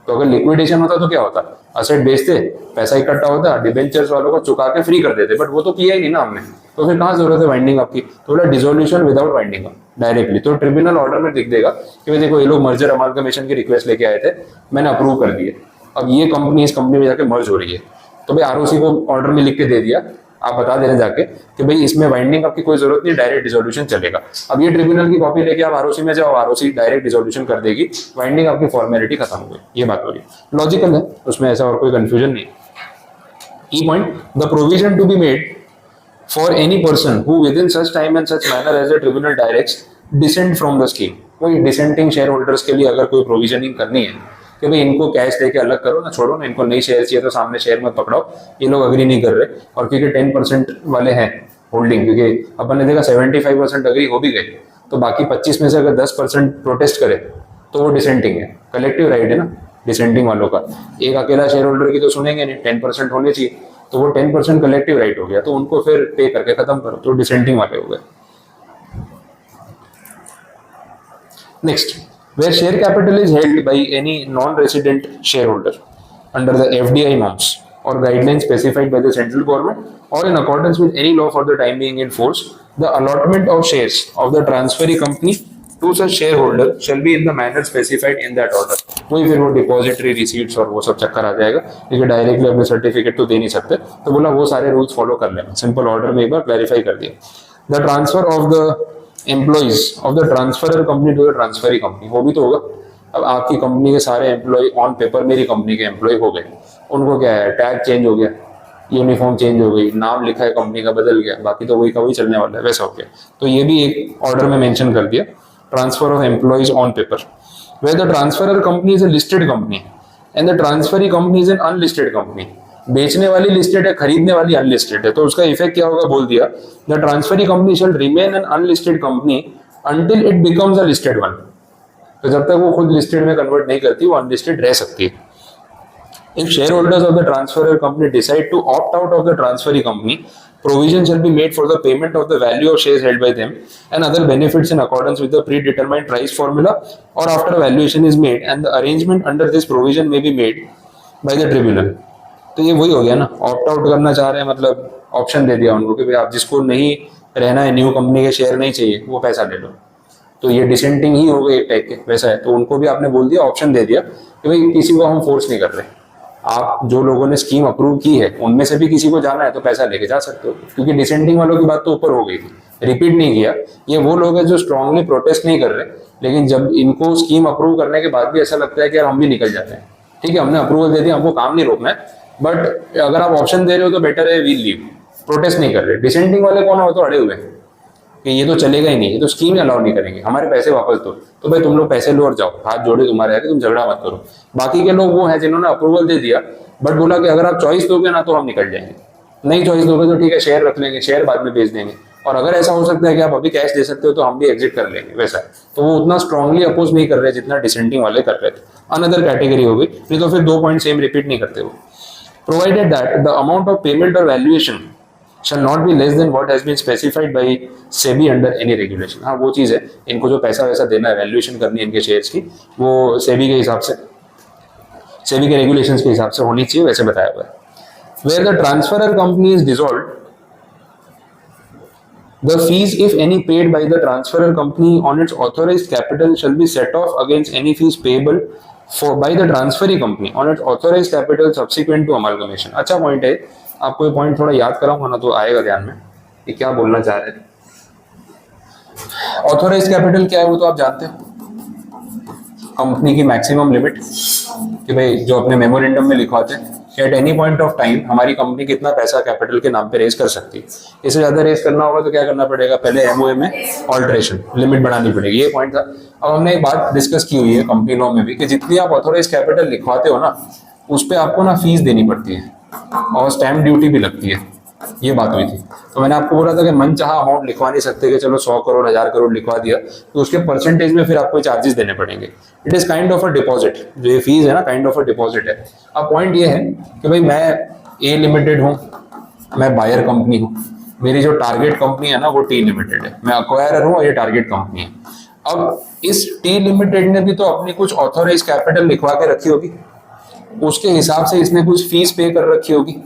तो अगर लिक्विडेशन होता तो क्या होता, असेट बेचते, पैसा इकट्ठा होता, डिबेंचर्स वालों को चुका के फ्री कर देते, बट वो तो किया ही नहीं ना हमने, तो फिर कहाँ जरूरत है वाइंडिंग अप की? तो बोला dissolution without winding up directly, तो ट्रिब्यूनल ऑर्डर में दिख देगा कि देखो ये लोग मर्जर अमालगमेशन की रिक्वेस्ट लेके आए थे, मैंने अप्रूव कर दिए, अब ये कंपनी इस कंपनी में जाके मर्ज हो रही है, तो भाई आरओसी को ऑर्डर में लिख के दे दिया, आप बता देने जाके कि भाई इसमें वाइंडिंग अप की कोई जरूरत नहीं, डायरेक्ट डिसोल्यूशन चलेगा। अब ये ट्रिब्यूनल की कॉपी लेके आप आरओसी में जाओ, आरओसी डायरेक्ट डिसोल्यूशन कर देगी, वाइंडिंग अप की फॉर्मेलिटी खत्म हो गई, ये बात हो रही है, लॉजिकल है, उसमें ऐसा और कोई कंफ्यूजन नहीं। E point, the provision to be made for any person who within such time and such manner as a tribunal directs dissent from the scheme. कोई डिसेंटिंग शेयर होल्डर्स के लिए अगर कोई प्रोविजनिंग करनी है कि भाई इनको कैश लेके अलग करो ना, छोड़ो ना, इनको नई शेयर चाहिए तो सामने शेयर मत पकड़ाओ, ये लोग अग्री नहीं कर रहे, और क्योंकि 10% वाले हैं होल्डिंग, क्योंकि अपन ने देखा 75% अग्री हो भी गए, तो बाकी 25 में से अगर 10% प्रोटेस्ट करे तो वो डिसेंटिंग है, कलेक्टिव राइट है ना डिसेंटिंग वालों का। एक अकेला शेयर होल्डर की तो सुनेंगे नहीं, 10% होने चाहिए, तो वो 10% कलेक्टिव राइट हो गया, तो उनको फिर पे करके खत्म करो, तो डिसेंटिंग वाले हो गए। Next, where share capital is held by any non-resident shareholder under the FDI norms or guidelines specified by the central government or in accordance with any law for the time being in force, the allotment of shares of the transferee company to such shareholder shall be in the manner specified in that order। वही फिर वो डिपॉजिटरी रिसीट्स और वो सब चक्कर आ जाएगा, क्योंकि डायरेक्टली अपने सर्टिफिकेट तो दे नहीं सकते, तो बोला वो सारे रूल्स फॉलो कर लेना, सिंपल ऑर्डर में एक बार क्लैरिफाई कर दिया। The transfer of the employees of the transferor company to the transferee company, वो भी तो होगा। अब आपकी कंपनी के सारे एम्प्लॉय ऑन पेपर मेरी कंपनी के एम्प्लॉय हो गए, उनको क्या है, टैग चेंज हो गया, यूनिफॉर्म चेंज हो गई, नाम लिखा है कंपनी का बदल गया, बाकी तो वही का वही चलने वाला है, वैसा हो गया। तो ये भी एक ऑर्डर में मेंशन कर दिया, transfer of employees on paper, where the transferor company is a listed company and the transferee company is an unlisted company. बेचने वाली लिस्टेड है, खरीदने वाली अनलिस्टेड है, तो उसका इफेक्ट क्या होगा बोल दिया, the transferee company shall remain N unlisted company until it becomes a listed one. तो जब तक वो खुद लिस्टेड में कन्वर्ट नहीं करती, वो अनलिस्टेड रह सकती है। If shareholders of the transferor company decide to opt out of the transferee company, provision shall be made for the payment of the value of shares held by them and other benefits in accordance with the predetermined price formula or after valuation is made, and the arrangement under this provision may be made by the tribunal। तो ये वही हो गया ना, ऑप्ट आउट करना चाह रहे हैं, मतलब ऑप्शन दे दिया उनको कि भाई आप जिसको नहीं रहना है, न्यू कंपनी के शेयर नहीं चाहिए, वो पैसा ले लो। तो ये डिसेंटिंग ही हो गई एक टाइप के, वैसा है। तो उनको भी आपने बोल दिया, ऑप्शन दे दिया कि भाई किसी को हम फोर्स नहीं कर रहे, आप जो लोगों ने स्कीम अप्रूव की है उनमें से भी किसी को जाना है तो पैसा लेके जा सकते हो, क्योंकि डिसेंटिंग वालों की बात तो ऊपर हो गई थी, रिपीट नहीं किया। ये वो लोग हैं जो स्ट्रांगली प्रोटेस्ट नहीं कर रहे, लेकिन जब इनको स्कीम अप्रूव करने के बाद भी ऐसा लगता है कि यार हम भी निकल जाते हैं, ठीक है हमने अप्रूवल दे दिया, हमको काम नहीं रोकना है, बट अगर आप ऑप्शन दे रहे हो तो बेटर है वील लीव, प्रोटेस्ट नहीं कर रहे। डिसेंटिंग वाले कौन हो, तो अड़े हुए हैं, कि ये तो चलेगा ही नहीं, ये तो स्कीम अलाउ नहीं करेंगे, हमारे पैसे वापस दो। तो भाई तुम लोग पैसे लो और जाओ, हाथ जोड़े तुम्हारे आगे, तुम झगड़ा मत करो। बाकी के लोग वो हैं जिन्होंने अप्रूवल दे दिया, बट बोला कि अगर आप चॉइस दोगे ना तो हम निकल जाएंगे, नहीं चॉइस दोगे तो ठीक है शेयर रख लेंगे, शेयर बाद में बेच देंगे, और अगर ऐसा हो सकता है कि आप अभी कैश दे सकते हो तो हम भी एग्जिट कर लेंगे, वैसा। तो वो उतना स्ट्रांगली अपोज नहीं कर रहे जितना डिसेंटिंग वाले कर रहे थे। अनदर कैटेगरी हो गई, नहीं तो फिर 2 पॉइंट सेम रिपीट नहीं करते वो। Provided that the amount of payment और valuation shall not be less than what has been specified by SEBI under any regulation। हाँ वो चीज़ है, इनको जो पैसा वैसा देना है, वैल्यूएशन करनी है इनके शेयर्स की, वो सेबी के हिसाब से, सेबी के रेगुलेशंस के हिसाब से होनी चाहिए, वैसे बताया हुआ है। Where the transferor company is dissolved, the fees if any paid by the transferor company on its authorized capital shall be set off against any fees payable for by the transferee company on its authorized capital subsequent to amalgamation। अच्छा पॉइंट है, आपको ये पॉइंट थोड़ा याद कराऊंगा ना तो आएगा ध्यान में कि क्या बोलना चाह रहे थे। ऑथोराइज्ड कैपिटल क्या है वो तो आप जानते हो, कंपनी की मैक्सिमम लिमिट, कि भाई जो अपने मेमोरेंडम में लिखवाते हैं कि at any point of time हमारी कंपनी कितना पैसा कैपिटल के नाम पे रेज कर सकती है। इससे ज्यादा रेज करना होगा तो क्या करना पड़ेगा, पहले एमओए में ऑल्ट्रेशन, लिमिट बढ़ानी पड़ेगी, ये पॉइंट था। अब हमने एक बात डिस्कस की हुई है कंपनी लॉ में भी कि जितनी आप ऑथोराइज कैपिटल लिखवाते हो ना, उस पर आपको ना फीस देनी पड़ती है और स्टैम्प ड्यूटी भी लगती है, ये बात हुई थी। तो मैंने आपको बोला था कि मन चाहा अमाउंट लिखवा नहीं सकते कि चलो 100 करोड़ 1000 करोड़ लिखवा दिया, तो उसके परसेंटेज में फिर आपको चार्जेस देने पड़ेंगे। It is kind of a deposit, जो ये फीस है ना काइंड ऑफ अ डिपॉजिट है। अब पॉइंट ये है कि भाई मैं ए लिमिटेड हूँ, मैं बायर कंपनी हूँ, मेरी जो टारगेट कंपनी है ना वो टी लिमिटेड है, मैं अक्वायरर हूँ और ये टारगेट कंपनी है। अब इस टी लिमिटेड ने भी तो अपनी कुछ ऑथोराइज कैपिटल लिखवा के रखी होगी, उसके हिसाब से इसने कुछ फीस पे कर रखी होगी,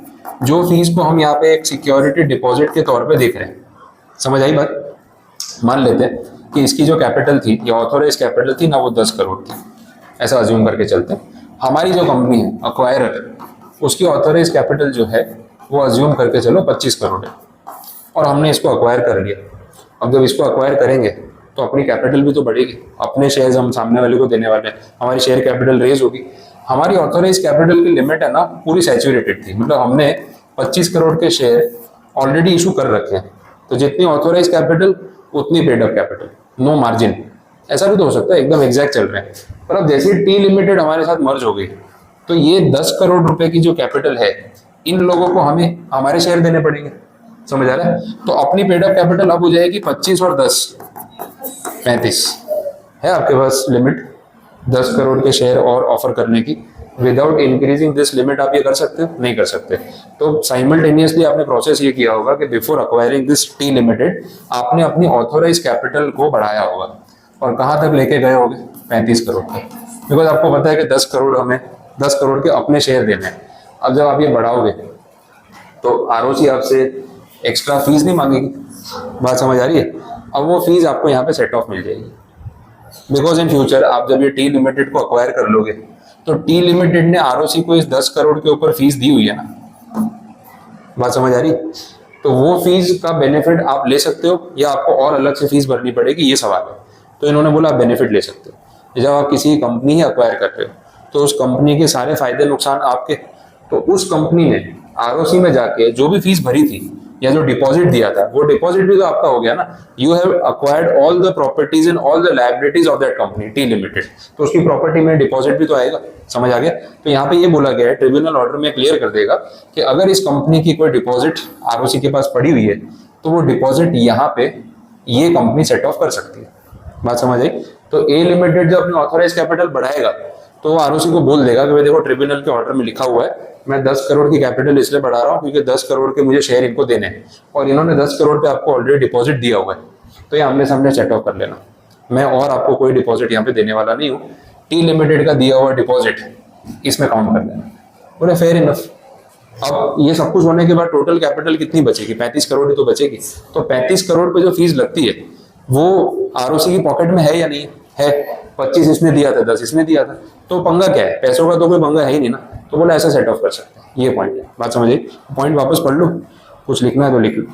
जो फीस को हम यहाँ पे एक सिक्योरिटी डिपॉजिट के तौर पे देख रहे हैं। समझ आई बात? मान लेते हैं कि इसकी जो कैपिटल थी या ऑथोराइज कैपिटल थी ना वो 10 करोड़ थी, ऐसा अज्यूम करके चलते हैं। हमारी जो कंपनी है अक्वायरर, उसकी ऑथोराइज कैपिटल जो है वो अज्यूम करके चलो 25 करोड़ है, और हमने इसको अक्वायर कर लिया। अब जब इसको अक्वायर करेंगे तो अपनी कैपिटल भी तो बढ़ेगी, अपने शेयर्स हम सामने वाले को देने वाले हैं, हमारी शेयर कैपिटल रेज होगी। हमारी ऑथोराइज कैपिटल की लिमिट है ना पूरी सैचुरेटेड थी, मतलब हमने 25 करोड़ के शेयर ऑलरेडी इशू कर रखे हैं, तो जितनी ऑथोराइज कैपिटल उतनी paid up capital, no margin. ऐसा भी तो हो सकता है एकदम एग्जैक्ट चल रहे हैं, पर अब जैसे टी लिमिटेड हमारे साथ मर्ज हो गई तो ये 10 करोड़ रुपए की जो कैपिटल है, इन लोगों को हमें हमारे शेयर देने पड़ेंगे। समझ आ रहा है? तो अपनी पेड अप कैपिटल अब हो जाएगी 25 और 10 35 है आपके पास लिमिट 10 करोड़ के शेयर और ऑफर करने की। विदाउट इंक्रीजिंग दिस लिमिट आप ये कर सकते हो? नहीं कर सकते। तो साइमल्टेनियसली आपने प्रोसेस ये किया होगा कि before acquiring this T limited आपने अपनी ऑथोराइज कैपिटल को बढ़ाया होगा, और कहाँ तक लेके गए होगे? 35 करोड़ तक, बिकॉज आपको पता है कि 10 करोड़ हमें 10 करोड़ के अपने शेयर देने हैं। अब जब आप ये बढ़ाओगे तो आरओसी आपसे एक्स्ट्रा फीस नहीं मांगेगी। बात समझ आ रही है? अब वो फीस आपको यहाँ पे सेट ऑफ मिल जाएगी, बिकॉज इन फ्यूचर आप जब ये टी लिमिटेड को अक्वायर कर लोगे तो टी लिमिटेड ने आरओसी को इस 10 करोड़ के ऊपर फीस दी हुई है ना। बात समझ आ रही? तो वो फीस का बेनिफिट आप ले सकते हो या आपको और अलग से फीस भरनी पड़ेगी, ये सवाल है। तो इन्होंने बोला आप बेनिफिट ले सकते हो। जब आप किसी कंपनी ही अक्वायर कर रहे हो तो उस कंपनी के सारे फायदे नुकसान आपके, तो उस कंपनी ने आरओसी में जाके जो भी फीस भरी थी या जो डिपॉजिट दिया था वो डिपॉजिट भी तो आपका हो गया ना। You have acquired all the properties and all the liabilities of that company T limited, तो उसकी प्रॉपर्टी में डिपॉजिट भी तो आएगा। समझ आ गया? तो यहाँ पे ये बोला गया है, ट्रिब्यूनल ऑर्डर में क्लियर कर देगा कि अगर इस कंपनी की कोई डिपॉजिट आरओसी के पास पड़ी हुई है तो वो डिपॉजिट यहाँ पे ये कंपनी सेट ऑफ कर सकती है। बात समझ आई? तो ए लिमिटेड जब अपनी ऑथोराइज कैपिटल बढ़ाएगा तो वो आरओसी को बोल देगा कि भाई देखो ट्रिब्यूनल के ऑर्डर में लिखा हुआ है मैं 10 करोड़ की कैपिटल इसलिए बढ़ा रहा हूँ क्योंकि 10 करोड़ के मुझे शेयर इनको देने हैं, और इन्होंने 10 करोड़ पे आपको ऑलरेडी डिपॉजिट दिया हुआ है, तो ये आमने सामने सेट ऑफ कर लेना। मैं और आपको कोई डिपॉजिट यहाँ पे देने वाला नहीं हूँ, टी लिमिटेड का दिया हुआ डिपॉजिट इसमें काउंट कर लेना। बोले फेयर इनफ। अब ये सब कुछ होने के बाद टोटल कैपिटल कितनी बचेगी? 35 करोड़ ही तो बचेगी। तो 35 करोड़ पे जो फीस लगती है वो आरओसी की पॉकेट में है या नहीं है? 25 इसने दिया था, 10 इसने दिया था, तो पंगा क्या है? पैसों का तो कोई पंगा है ही नहीं ना। तो बोला ऐसा सेट ऑफ कर सकते हैं, ये पॉइंट है। बात समझिए? पॉइंट वापस पढ़ लो, कुछ लिखना है तो लिख लो।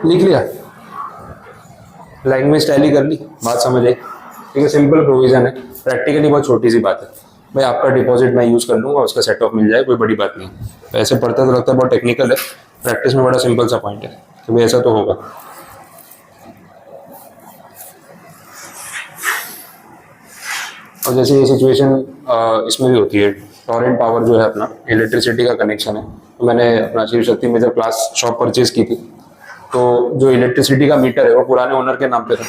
लिख लिया, लैंग्वेज टैली कर ली, बात समझ आई। ठीक है, सिंपल प्रोविजन है, प्रैक्टिकली बहुत छोटी सी बात है। भाई आपका डिपॉजिट मैं यूज कर लूंगा, उसका सेट ऑफ मिल जाए, कोई बड़ी बात नहीं। वैसे पढ़ता तो लगता है बहुत टेक्निकल है, प्रैक्टिस में बड़ा सिंपल सा पॉइंट है कि भाई ऐसा तो होगा। और जैसे ये सिचुएशन इसमें भी होती है, टॉरेंट पावर जो है अपना इलेक्ट्रिसिटी का कनेक्शन है। तो मैंने अपना शिव शक्ति में जब क्लास शॉप परचेज की थी, तो जो इलेक्ट्रिसिटी का मीटर है वो पुराने ओनर के नाम पे था।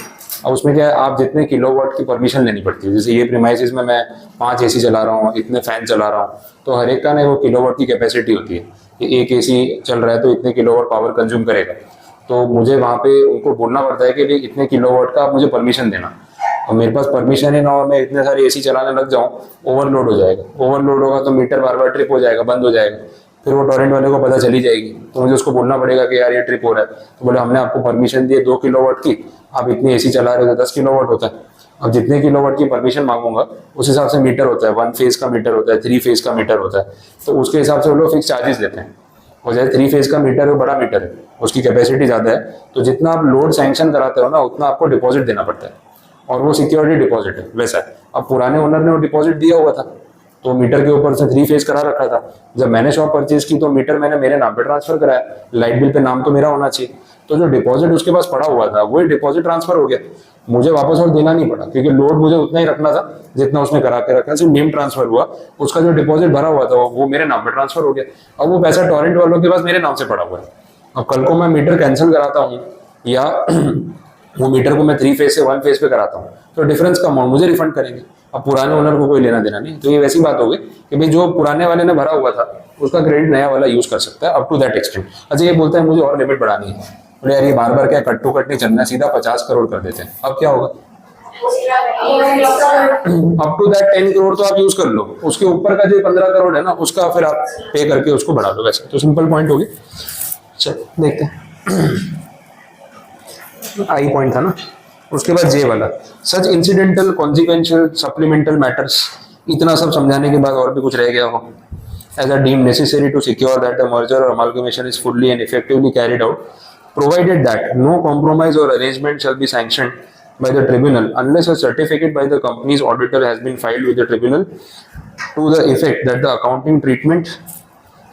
अब उसमें क्या है, आप जितने किलोवाट की परमिशन लेनी पड़ती है। जैसे ये प्रीमाइसिस में मैं 5 एसी चला रहा हूँ, इतने फैन चला रहा हूँ, तो हर एक का ना वो किलोवाट की कैपेसिटी होती है कि एक एसी चल रहा है तो इतने किलोवाट पावर कंज्यूम करेगा। तो मुझे वहाँ पे उनको बोलना पड़ता है कि भाई इतने किलोवाट का आप मुझे परमिशन देना। और मेरे पास परमिशन ही ना हो, मैं इतने सारे एसी चलाने लग जाऊँ, ओवरलोड हो जाएगा। ओवरलोड होगा तो मीटर बार बार ट्रिप हो जाएगा, बंद हो जाएगा, फिर वो टॉरेंट वाले को पता चली जाएगी। तो मुझे उसको बोलना पड़ेगा कि यार ये ट्रिप हो रहा है। तो बोले हमने आपको परमिशन दी है 2 किलोवाट की, आप इतनी एसी चला रहे हो तो 10 किलोवाट होता है। अब जितने किलोवाट की परमिशन मांगूंगा उस हिसाब से मीटर होता है, 1 फेज का मीटर होता है, 3 फेज का मीटर होता है। तो उसके हिसाब से वो लोग फिक्स चार्जेस लेते हैं। और जैसे 3 फेज का मीटर है, बड़ा मीटर है, उसकी कैपेसिटी ज़्यादा है, तो जितना आप लोड सैंक्शन कराते हो ना उतना आपको डिपॉजिट देना पड़ता है, और वो सिक्योरिटी डिपॉजिट है वैसा है। अब पुराने ओनर ने वो डिपॉजिट दिया हुआ था, तो मीटर के ऊपर से 3 फेज करा रखा था। जब मैंने शॉप परचेज की तो मीटर मैंने मेरे नाम पे ट्रांसफर कराया, लाइट बिल पे नाम तो मेरा होना चाहिए। तो जो डिपॉजिट उसके पास पड़ा हुआ था वही डिपॉजिट ट्रांसफर हो गया, मुझे वापस और देना नहीं पड़ा, क्योंकि लोड मुझे उतना ही रखना था जितना उसने करा के रखा। सिर्फ नेम ट्रांसफर हुआ, उसका जो डिपॉजिट भरा हुआ था वो मेरे नाम पे ट्रांसफर हो गया। अब वो पैसा टॉरेंट वालों के पास मेरे नाम से पड़ा हुआ है। अब कल को मैं मीटर कैंसिल कराता हूँ या वो मीटर को मैं 3 फेज से 1 फेज पे कराता हूँ, तो डिफरेंस का अमाउंट मुझे रिफंड करेंगे। अब पुराने ओनर को कोई लेना देना नहीं। तो ये वैसी बात हो गई कि भाई जो पुराने वाले ने भरा हुआ था उसका क्रेडिट नया वाला यूज कर सकता है अप टू दैट एक्सटेंट। अच्छा, ये बोलता है मुझे और लिमिट बढ़ानी है, बोले यार ये बार बार क्या कट टू कट नहीं चलना, सीधा 50 करोड़ कर देते हैं। अब क्या होगा, अप टू दैट 10 करोड़ तो आप यूज कर लो, उसके ऊपर का जो 15 करोड़ है ना उसका फिर आप पे करके उसको बढ़ा दो। वैसे तो सिंपल पॉइंट होगी। चल देखते हैं, आई पॉइंट था ना, उसके बाद जे वाला, सच इंसिडेंटल कॉन्सिक्वेंशियल सप्लीमेंटल मैटर्स। इतना सब समझाने के बाद और भी कुछ रह गया हो। As a deem necessary to secure that the merger or amalgamation is fully and effectively carried out, provided that no compromise or arrangement shall be sanctioned by the tribunal unless a certificate by the company's auditor has been filed with the tribunal to the effect that the accounting treatment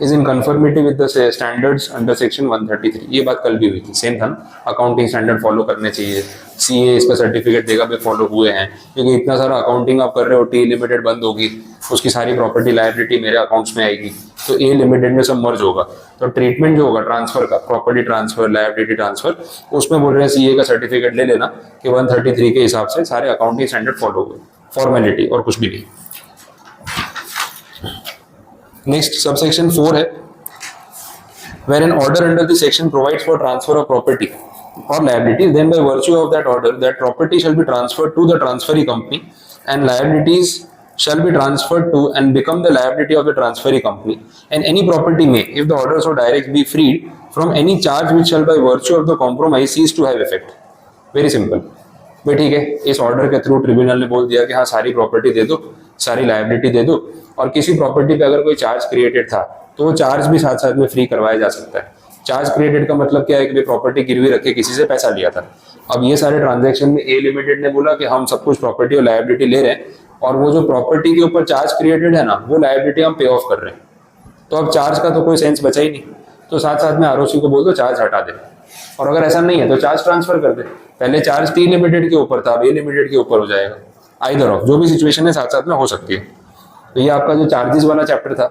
is in conformity with the standards under section 133। ये बात कल भी हुई थी, सेम था ना, अकाउंटिंग स्टैंडर्ड फॉलो करने चाहिए, सीए इसका सर्टिफिकेट देगा भी फॉलो हुए हैं। क्योंकि इतना सारा अकाउंटिंग आप कर रहे हो, टी लिमिटेड बंद होगी, उसकी सारी प्रॉपर्टी लायबिलिटी मेरे अकाउंट्स में आएगी, तो ए लिमिटेड में सब मर्ज होगा। तो ट्रीटमेंट जो होगा ट्रांसफर का, प्रॉपर्टी ट्रांसफर, लायबिलिटी ट्रांसफर, उसमें बोल रहे हैं सीए का सर्टिफिकेट ले लेना कि 133 के हिसाब से सारे अकाउंटिंग स्टैंडर्ड फॉलो हुए, फॉर्मेलिटी और कुछ भी नहीं। नेक्स्ट सबसेक्शन 4 है, where an order under the section provides for transfer of property or liabilities, then by virtue of that order that property shall be transferred to the transferee company and liabilities shall be transferred to and become the liability of the transferee company, and any property may, if the order so directs, be freed from any charge which shall by virtue of the compromise cease to have effect। Very simple। भाई ठीक है, इस ऑर्डर के थ्रू ट्रिब्यूनल ने बोल दिया कि हाँ सारी प्रॉपर्टी दे दो, सारी लायबिलिटी दे दो, और किसी प्रॉपर्टी पे अगर कोई चार्ज क्रिएटेड था तो वो चार्ज भी साथ साथ में फ्री करवाया जा सकता है। चार्ज क्रिएटेड का मतलब क्या है कि प्रॉपर्टी गिरवी रख के किसी से पैसा लिया था। अब ये सारे ट्रांजैक्शन में ए लिमिटेड ने बोला कि हम सब कुछ प्रॉपर्टी और लायबिलिटी ले रहे हैं, और वो जो प्रॉपर्टी के ऊपर चार्ज क्रिएटेड है ना वो लायबिलिटी हम पे ऑफ कर रहे हैं। तो अब चार्ज का तो कोई सेंस बचा ही नहीं, तो साथ साथ में आरओसी को बोल दो चार्ज हटा दे, और अगर ऐसा नहीं है तो चार्ज ट्रांसफर कर दे। पहले चार्ज टी लिमिटेड के ऊपर था, अब ए लिमिटेड के ऊपर हो जाएगा। आइदर ऑफ, जो भी सिचुएशन है साथ साथ में हो सकती है। तो ये आपका जो चार्जेस वाला चैप्टर था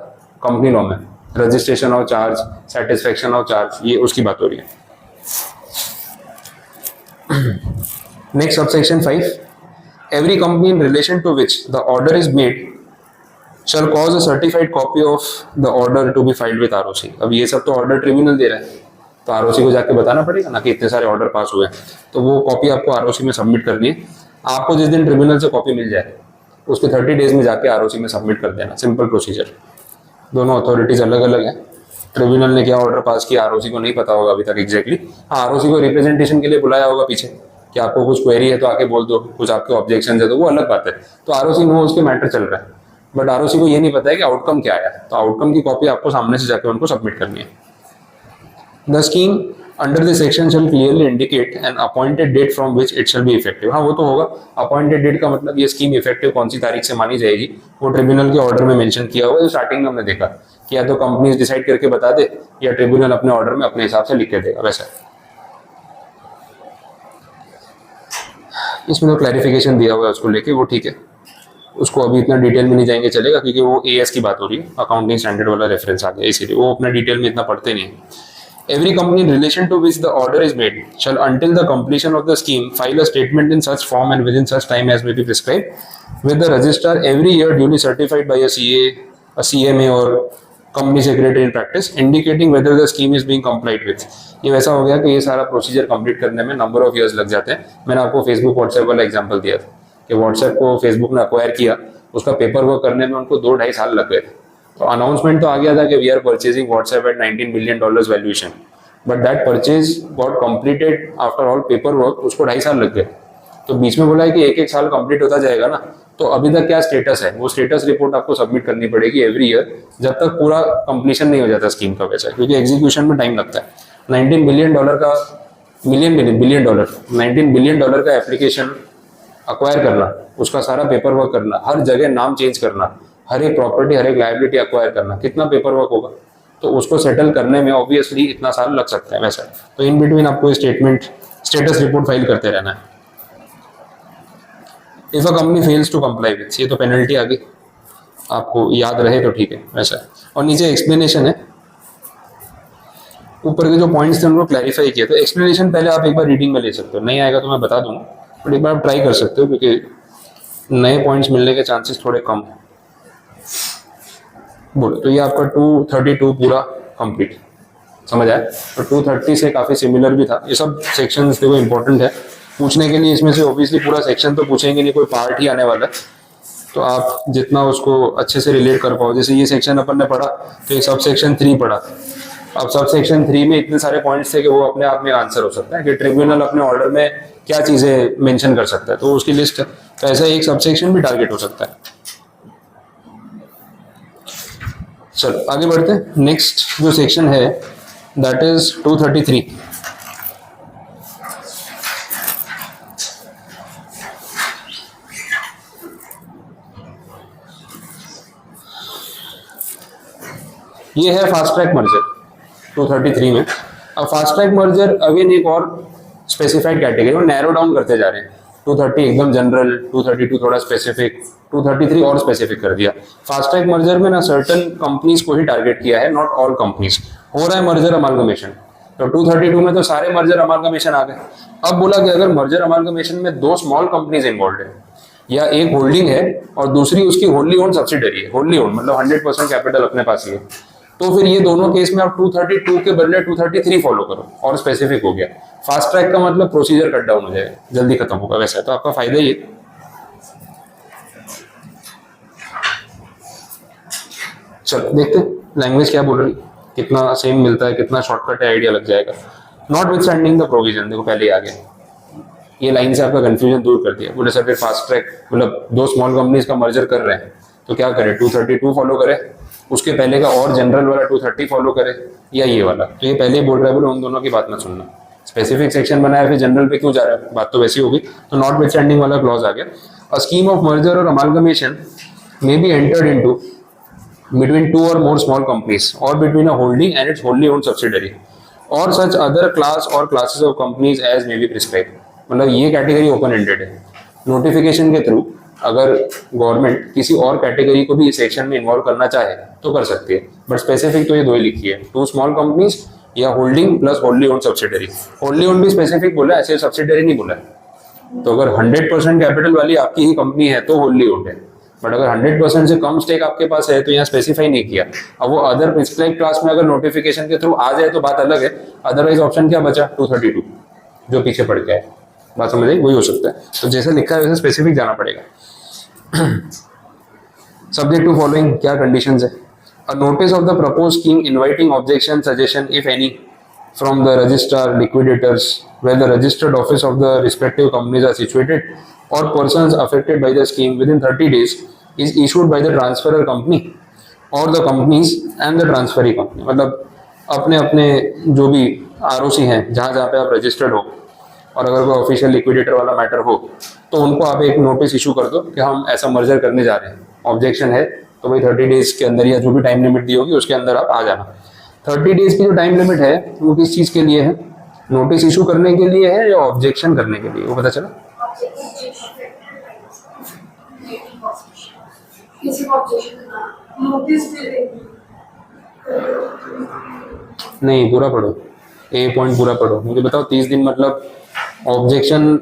कंपनी लॉ में, registration of charge, satisfaction of charge, ये उसकी बात हो रही है। Next subsection 5, every company in relation to which the order is made shall cause a certified copy of the order to be filed with ROC। अब ये सब तो ऑर्डर ट्रिब्यूनल दे रहा है, तो ROC को जाके बताना पड़ेगा ना कि इतने सारे ऑर्डर पास हुए हैं, तो वो कॉपी आपको ROC में सबमिट करनी है। आपको जिस दिन ट्रिब्यूनल से कॉपी मिल जाए उसके 30 डेज में जाके ROC में सबमिट कर देना, सिंपल प्रोसीजर। दोनों अथॉरिटीज अलग अलग हैं, ट्रिब्यूनल ने क्या ऑर्डर पास किया ROC को नहीं पता होगा अभी तक एग्जैक्टली। हाँ, ROC को रिप्रेजेंटेशन के लिए बुलाया होगा पीछे कि आपको कुछ क्वेरी है तो आके बोल दो, कुछ आपके ऑब्जेक्शन है तो वो अलग बात है, तो ROC नो उसके मैटर चल रहा है, बट ROC को ये नहीं पता है कि आउटकम क्या आया, तो आउटकम की कॉपी आपको सामने से जाके उनको सबमिट करनी है। The scheme under this section shall clearly indicate an appointed date from which it shall be effective. हाँ, वो तो होगा, अपॉइंटेड डेट का मतलब ये स्कीम इफेक्टिव कौन सी तारीख से मानी जाएगी वो ट्रिब्यूनल के ऑर्डर में मेंशन किया हुआ है। स्टार्टिंग में हमने देखा कि या तो कंपनीज डिसाइड करके बता दे या ट्रिब्यूनल अपने ऑर्डर में अपने हिसाब से लिख के देगा। वैसा इसमें तो क्लैरिफिकेशन दिया हुआ है उसको लेके, वो ठीक है, उसको अभी इतना डिटेल में नहीं जाएंगे चलेगा, क्योंकि वो AS की बात हो रही है, अकाउंटिंग स्टैंडर्ड वाला रेफरेंस आ गया, इसीलिए वो अपना डिटेल में इतना पढ़ते नहीं है। Every company in relation to which the order is made shall, until the completion of the scheme, file a statement in such form and within such time as may be prescribed with the registrar every year duly certified by a CA, a CMA or company secretary in practice, indicating whether the scheme is being complied with। ये वैसा हो गया कि ये सारा प्रोसीजर कंप्लीट करने में नंबर ऑफ ईयर्स लग जाते हैं। मैंने आपको फेसबुक व्हाट्सएप वाला एग्जांपल दिया था कि व्हाट्सएप को फेसबुक ने अक्वायर किया, उसका पेपर वर्क करने में उनको 2-2.5 साल लग गए थे। तो अनाउंसमेंट तो आ गया था कि we are purchasing WhatsApp at $19 billion valuation, but that purchase got completed after all paper work, उसको 2.5 साल लग गए। तो बीच में बोला है कि 1-1 साल कंप्लीट होता जाएगा ना, तो अभी तक क्या स्टेटस है, वो स्टेटस रिपोर्ट आपको सबमिट करनी पड़ेगी एवरी ईयर, जब तक पूरा कंप्लीशन नहीं हो जाता स्कीम का वैसा, क्योंकि एग्जीक्यूशन में टाइम लगता है। $19 बिलियन का $19 बिलियन का एप्लीकेशन अक्वायर करना, उसका सारा पेपर वर्क करना, हर जगह नाम चेंज करना, हर एक प्रॉपर्टी, हर एक लायबिलिटी अक्वायर करना, कितना पेपर वर्क होगा, तो उसको सेटल करने में ऑब्वियसली इतना साल लग सकता है वैसा। तो इन बिटवीन आपको स्टेटस रिपोर्ट फाइल करते रहना है। If a company fails to comply with, ये तो पेनल्टी आ गई, आपको याद रहे तो ठीक है वैसा। और नीचे एक्सप्लेनेशन है, ऊपर के जो पॉइंट्स थे उनको क्लैरिफाई किया। तो एक्सप्लेनेशन पहले आप एक बार रीडिंग में ले सकते हो, नहीं आएगा तो मैं बता दूंगा, बट एक बार आप ट्राई कर सकते हो, क्योंकि नए पॉइंट्स मिलने के चांसेस थोड़े कम है। बोलो तो ये आपका 232 पूरा कंप्लीट समझ आया। तो 230 से काफ़ी सिमिलर भी था। ये सब सेक्शंस देखो इंपॉर्टेंट है पूछने के लिए, इसमें से ऑब्वियसली पूरा सेक्शन तो पूछेंगे नहीं, कोई पार्ट ही आने वाला है, तो आप जितना उसको अच्छे से रिलेट कर पाओ। जैसे ये सेक्शन अपन ने पढ़ा तो एक सब सेक्शन 3 पढ़ा, अब सब सेक्शन 3 में इतने सारे पॉइंट्स थे कि वो अपने आप में आंसर हो सकता है कि ट्रिब्यूनल अपने ऑर्डर में क्या चीज़ें मेंशन कर सकता है, तो उसकी लिस्ट है। तो ऐसा एक सब सेक्शन भी टारगेट हो सकता है। चलो आगे बढ़ते हैं। नेक्स्ट जो सेक्शन है दैट इज 233। ये है फास्ट ट्रैक मर्जर 233 में। अब फास्ट ट्रैक मर्जर अगेन एक और स्पेसिफाइड कैटेगरी और नैरो डाउन करते जा रहे हैं। 230 एकदम जनरल, 232 थोड़ा स्पेसिफिक, 233 और स्पेसिफिक कर दिया। फास्ट ट्रैक मर्जर में ना सर्टन कंपनीज को ही टारगेट किया है, नॉट ऑल कंपनीज। हो रहा है मर्जर अमालगमेशन, तो 232 में तो सारे मर्जर अमालगमेशन आ गए। अब बोला कि अगर मर्जर अमालगमेशन में 2 स्मॉल कंपनीज इन्वॉल्व है, या एक होल्डिंग है और दूसरी उसकी होल्डली ओन सब्सिडरी है, होल्डली ओन मतलब 100% कैपिटल अपने पास ही है, तो फिर ये दोनों केस में आप 232 के बदले 233 फॉलो करो और स्पेसिफिक हो गया। फास्ट ट्रैक का मतलब प्रोसीजर कट डाउन हो जाएगा, जल्दी खत्म होगा, वैसा है तो आपका फायदा ही है। चलो देखते हैं लैंग्वेज क्या बोल रही, कितना सेम मिलता है, कितना शॉर्टकट है, आइडिया लग जाएगा। Not with standing the provision, देखो पहले ही आ गया, ये लाइन से आपका कंफ्यूजन दूर कर दिया। बोले सर फिर फास्ट ट्रैक मतलब 2 स्मॉल कंपनीज का मर्जर कर रहे हैं तो क्या करें, 232 फॉलो करें, उसके पहले का और जनरल वाला 230 फॉलो करे, या ये वाला। तो ये पहले ही बोल रहा है, बोले उन दोनों की बात मत सुनना, स्पेसिफिक सेक्शन बनाया फिर जनरल पे क्यों जा रहा है, बात तो वैसी होगी। तो नॉट विथ स्टैंडिंग वाला क्लॉज आ गया। A scheme of merger or amalgamation may be entered into between 2 or more small companies or between a holding and its wholly owned subsidiary or such other class or classes of companies as may be prescribed। मतलब ये कैटेगरी ओपन एंडेड है। नोटिफिकेशन के थ्रू अगर गवर्नमेंट किसी और कैटेगरी को भी इस सेक्शन में इन्वॉल्व करना चाहे तो कर सकती है, बट स्पेसिफिक तो ये दो ही लिखी है, 2 स्मॉल कंपनीज या होल्डिंग प्लस होल्डली ओन्ड सब्सिडरी। होल्डली ओन्ड भी स्पेसिफिक बोला है, ऐसे सब्सिडरी नहीं बोला है। तो अगर 100% कैपिटल वाली आपकी ही कंपनी है तो होल्डली ओन्ड है, बट अगर 100% से कम स्टेक आपके पास है तो यहाँ स्पेसिफाई नहीं किया। अब वो अदर प्रिस्क्राइब क्लास में अगर नोटिफिकेशन के थ्रू आ जाए तो बात अलग है, अदरवाइज ऑप्शन क्या बचा 232 जो पीछे पड़ गया है, बात समझ आई, वही हो सकता है। तो जैसे लिखा है वैसे स्पेसिफिक जाना पड़ेगा। सब्जेक्ट टू फॉलोइंग क्या कंडीशंस है? A notice of the propose scheme inviting objection suggestion if any from the registrar, liquidators, where the registered office of the respective companies are situated, or persons affected by the scheme within 30 days is issued by the transferor company or the companies and the transferee company। मतलब अपने अपने जो भी ROC हैं जहाँ जहाँ पे आप रजिस्टर्ड हो, और अगर कोई ऑफिशियल लिक्विडेटर वाला मैटर हो तो उनको आप एक नोटिस इशू कर दो कि हम ऐसा मर्जर करने जा रहे हैं, ऑब्जेक्शन है तो भाई 30 डेज के अंदर या जो भी टाइम लिमिट दी होगी उसके अंदर आप आ जाना। 30 डेज की जो टाइम लिमिट है वो किस चीज़ के लिए है? नोटिस इशू करने के लिए है या ऑब्जेक्शन करने के लिए, वो पता चला? नहीं, पूरा पढ़ो, ए पॉइंट पूरा पढ़ो। मुझे बताओ 30 दिन मतलब ऑब्जेक्शन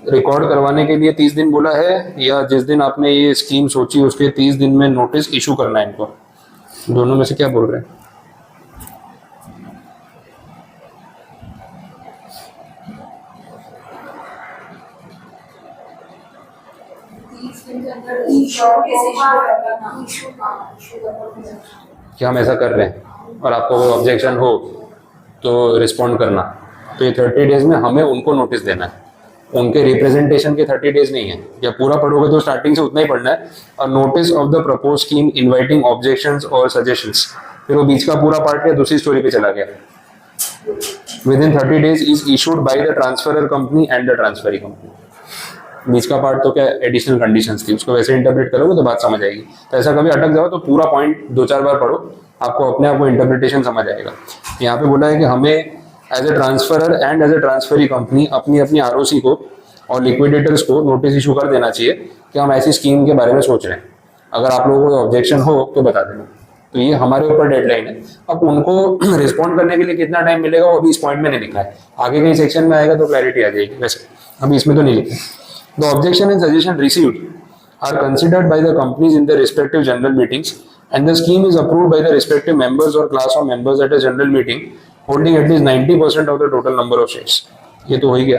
रिकॉर्ड करवाने के लिए 30 दिन बोला है, या जिस दिन आपने ये स्कीम सोची उसके 30 दिन में नोटिस इशू करना है इनको? दोनों में से क्या बोल रहे हैं? कि हम ऐसा कर रहे हैं और आपको कोई ऑब्जेक्शन हो तो रिस्पॉन्ड करना। तो ये 30 डेज में हमें उनको नोटिस देना है, उनके रिप्रेजेंटेशन के 30 डेज नहीं है। या पूरा पढ़ोगे तो स्टार्टिंग से उतना ही पढ़ना है। और notice of the propose scheme inviting objections or suggestions, फिर वो बीच का पूरा पार्ट है दूसरी स्टोरी पे चला गया। Within 30 days is issued by the transferor company and the transferee company. बीच का पार्ट तो क्या एडिशनल कंडीशंस थी, उसको वैसे इंटरप्रेट करोगे तो बात समझ आएगी। तो ऐसा कभी अटक जाओ तो पूरा पॉइंट 2-4 बार पढ़ो, आपको अपने आप को इंटरप्रिटेशन समझ आएगा। यहाँ पे बोला है कि हमें as a transferor and as a transferee company अपनी अपनी ROC को और लिक्विडेटर्स को नोटिस इशू कर देना चाहिए कि हम ऐसी स्कीम के बारे में सोच रहे हैं, अगर आप लोगों को ऑब्जेक्शन हो तो बता देना। तो ये हमारे ऊपर डेडलाइन है। अब उनको रिस्पॉन्ड करने के लिए कितना टाइम मिलेगा वो अभी इस पॉइंट में नहीं लिखा है, आगे कहीं सेक्शन में आएगा तो क्लैरिटी आ जाएगी, वैसे अभी इसमें तो नहीं लिखा। The objection and suggestion received are considered by the companies in their respective general meetings, and the scheme is approved by the respective members or class of members at a general meeting holding at least 90% of the total number of shares। ये तो हो ही गया